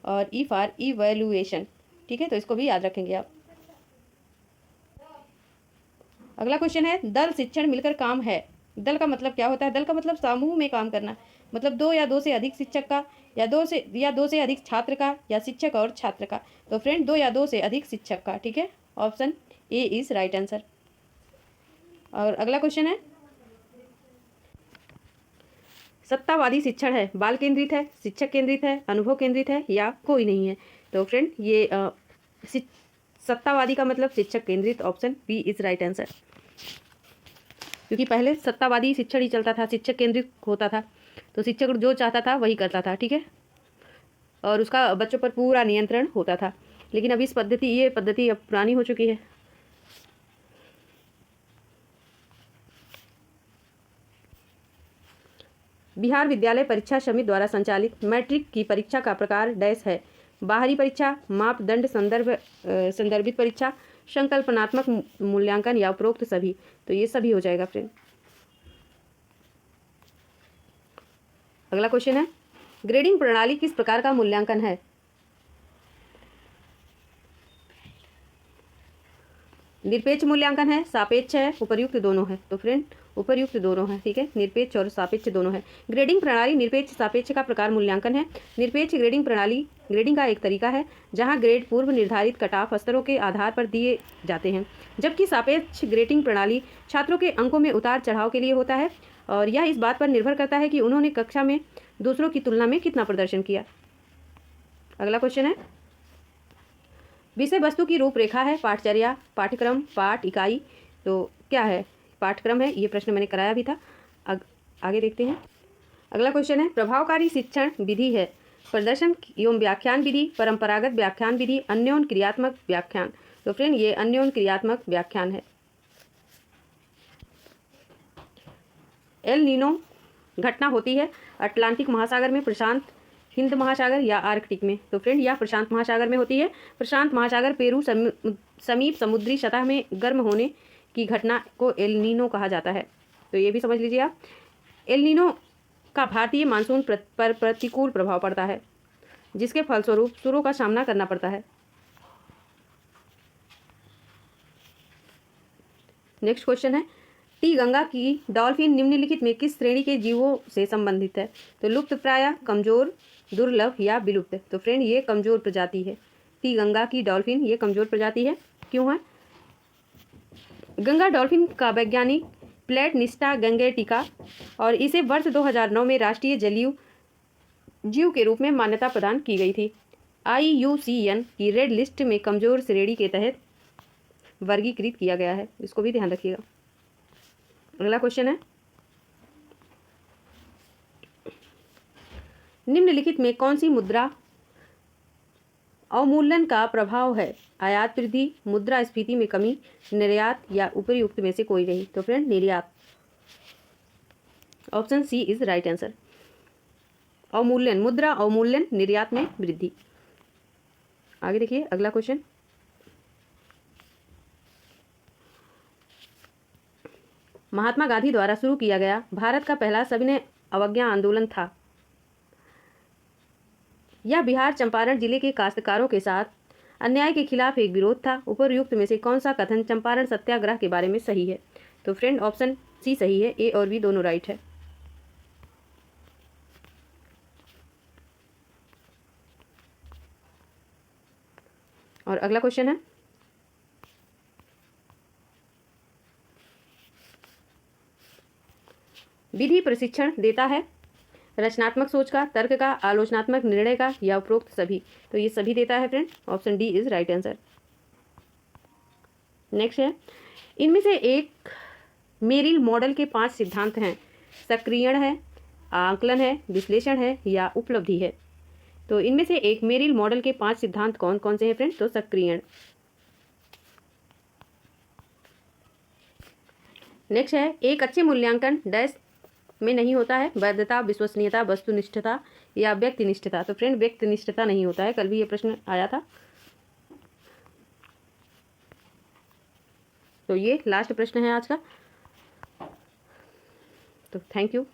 और ई फॉर इवैल्यूएशन, ठीक है, तो इसको भी याद रखेंगे आप। अगला क्वेश्चन है, दल शिक्षण मिलकर काम है। दल का मतलब क्या होता है, दल का मतलब समूह में काम करना, मतलब दो या दो से अधिक शिक्षक का, या दो से अधिक छात्र का, या शिक्षक और छात्र का। तो फ्रेंड दो या दो से अधिक शिक्षक का, ठीक है, option A is right answer. और अगला क्वेश्चन है, सत्तावादी शिक्षण है, बाल केंद्रित है, शिक्षक केंद्रित है, अनुभव केंद्रित है या कोई नहीं है। तो फ्रेंड ये सत्तावादी का मतलब शिक्षक केंद्रित, option B is right answer. क्योंकि पहले सत्तावादी शिक्षण ही चलता था, शिक्षक केंद्रित होता था, तो शिक्षक जो चाहता था वही करता था, ठीक है, और उसका बच्चों पर पूरा नियंत्रण होता था। लेकिन अब ये पद्धति अब पुरानी हो चुकी है। बिहार विद्यालय परीक्षा समिति द्वारा संचालित मैट्रिक की परीक्षा का प्रकार डैश है, बाहरी परीक्षा, मापदंड संदर्भित परीक्षा, संकल्पनात्मक मूल्यांकन या उपरोक्त सभी। तो ये सभी हो जाएगा फ्रेंड। अगला क्वेश्चन है, ग्रेडिंग प्रणाली किस प्रकार का मूल्यांकन है। निरपेक्ष मूल्यांकन है, सापेक्ष है, उपर्युक्त दोनों है। तो फ्रेंड उपर्युक्त दोनों है, ठीक है, निरपेक्ष और सापेक्ष दोनों है। ग्रेडिंग प्रणाली निरपेक्ष सापेक्ष का प्रकार मूल्यांकन है। निरपेक्ष ग्रेडिंग प्रणाली ग्रेडिंग का एक तरीका है जहां ग्रेड पूर्व निर्धारित कट ऑफ स्तरों के आधार पर दिए जाते हैं, जबकि सापेक्ष ग्रेडिंग प्रणाली छात्रों के अंकों में उतार चढ़ाव के लिए होता है और यह इस बात पर निर्भर करता है कि उन्होंने कक्षा में दूसरों की तुलना में कितना प्रदर्शन किया। अगला क्वेश्चन है, विषय वस्तु की रूपरेखा है, पाठचर्या, पाठ्यक्रम, पाठ इकाई। तो क्या है, पाठ्यक्रम है, ये प्रश्न मैंने कराया भी था। आगे देखते हैं। अगला क्वेश्चन है, प्रभावकारी शिक्षण विधि है, प्रदर्शन एवं व्याख्यान विधि, परंपरागत व्याख्यान विधि, अन्योन क्रियात्मक व्याख्यान। तो फ्रेंड ये अन्योन क्रियात्मक व्याख्यान है। एल नीनो घटना होती है अटलांटिक महासागर में, प्रशांत हिंद महासागर या आर्कटिक में। तो फ्रेंड यह प्रशांत महासागर में होती है। प्रशांत महासागर पेरू समीप समुद्री सतह में गर्म होने की घटना को एल नीनो कहा जाता है। तो ये भी समझ लीजिए आप। एल नीनो का भारतीय मानसून पर प्रतिकूल प्रभाव पड़ता है, जिसके फलस्वरूप सुरों का सामना करना पड़ता है। नेक्स्ट क्वेश्चन है, टी गंगा की डॉल्फिन निम्नलिखित में किस श्रेणी के जीवों से संबंधित है। तो लुप्त प्राय, कमजोर, दुर्लभ या विलुप्त। तो फ्रेंड ये कमजोर प्रजाति है। टी गंगा की डॉल्फिन ये कमजोर प्रजाति है। क्यों है, गंगा डॉल्फिन का वैज्ञानिक प्लेटनिस्टा गंगेटिका और इसे वर्ष 2009 में राष्ट्रीय जलीय जीव के रूप में मान्यता प्रदान की गई थी। IUCN की रेड लिस्ट में कमजोर श्रेणी के तहत वर्गीकृत किया गया है, इसको भी ध्यान रखिएगा। अगला क्वेश्चन है, निम्नलिखित में कौन सी मुद्रा अवमूल्यन का प्रभाव है, आयात वृद्धि, मुद्रास्फीति में कमी, निर्यात या उपयुक्त में से कोई नहीं। तो फ्रेंड निर्यात, option C is right answer. अवमूल्यन, मुद्रा अवमूल्यन, निर्यात में वृद्धि। आगे देखिए अगला क्वेश्चन, महात्मा गांधी द्वारा शुरू किया गया भारत का पहला सविनय अवज्ञा आंदोलन था। यह बिहार चंपारण जिले के काश्तकारों के साथ अन्याय के खिलाफ एक विरोध था। उपरयुक्त में से कौन सा कथन चंपारण सत्याग्रह के बारे में सही है। तो फ्रेंड ऑप्शन सी सही है, ए और बी दोनों राइट है। और अगला क्वेश्चन है, विधि प्रशिक्षण देता है रचनात्मक सोच का, तर्क का, आलोचनात्मक निर्णय का या उपरोक्त सभी। तो ये सभी देता है friend, option D is right answer. Next है, इनमें से एक मेरिल मॉडल के 5 सिद्धांत हैं। सक्रियण है, आकलन है, विश्लेषण है या उपलब्धि है। तो इनमें से एक मेरिल मॉडल के 5 सिद्धांत कौन कौन से हैं फ्रेंड? तो सक्रियण। नेक्स्ट है, एक अच्छे मूल्यांकन डैश में नहीं होता है, वैधता, विश्वसनीयता, वस्तुनिष्ठता या व्यक्तिनिष्ठता। तो फ्रेंड व्यक्तिनिष्ठता नहीं होता है, कल भी ये प्रश्न आया था। तो ये लास्ट प्रश्न है आज का। तो थैंक यू।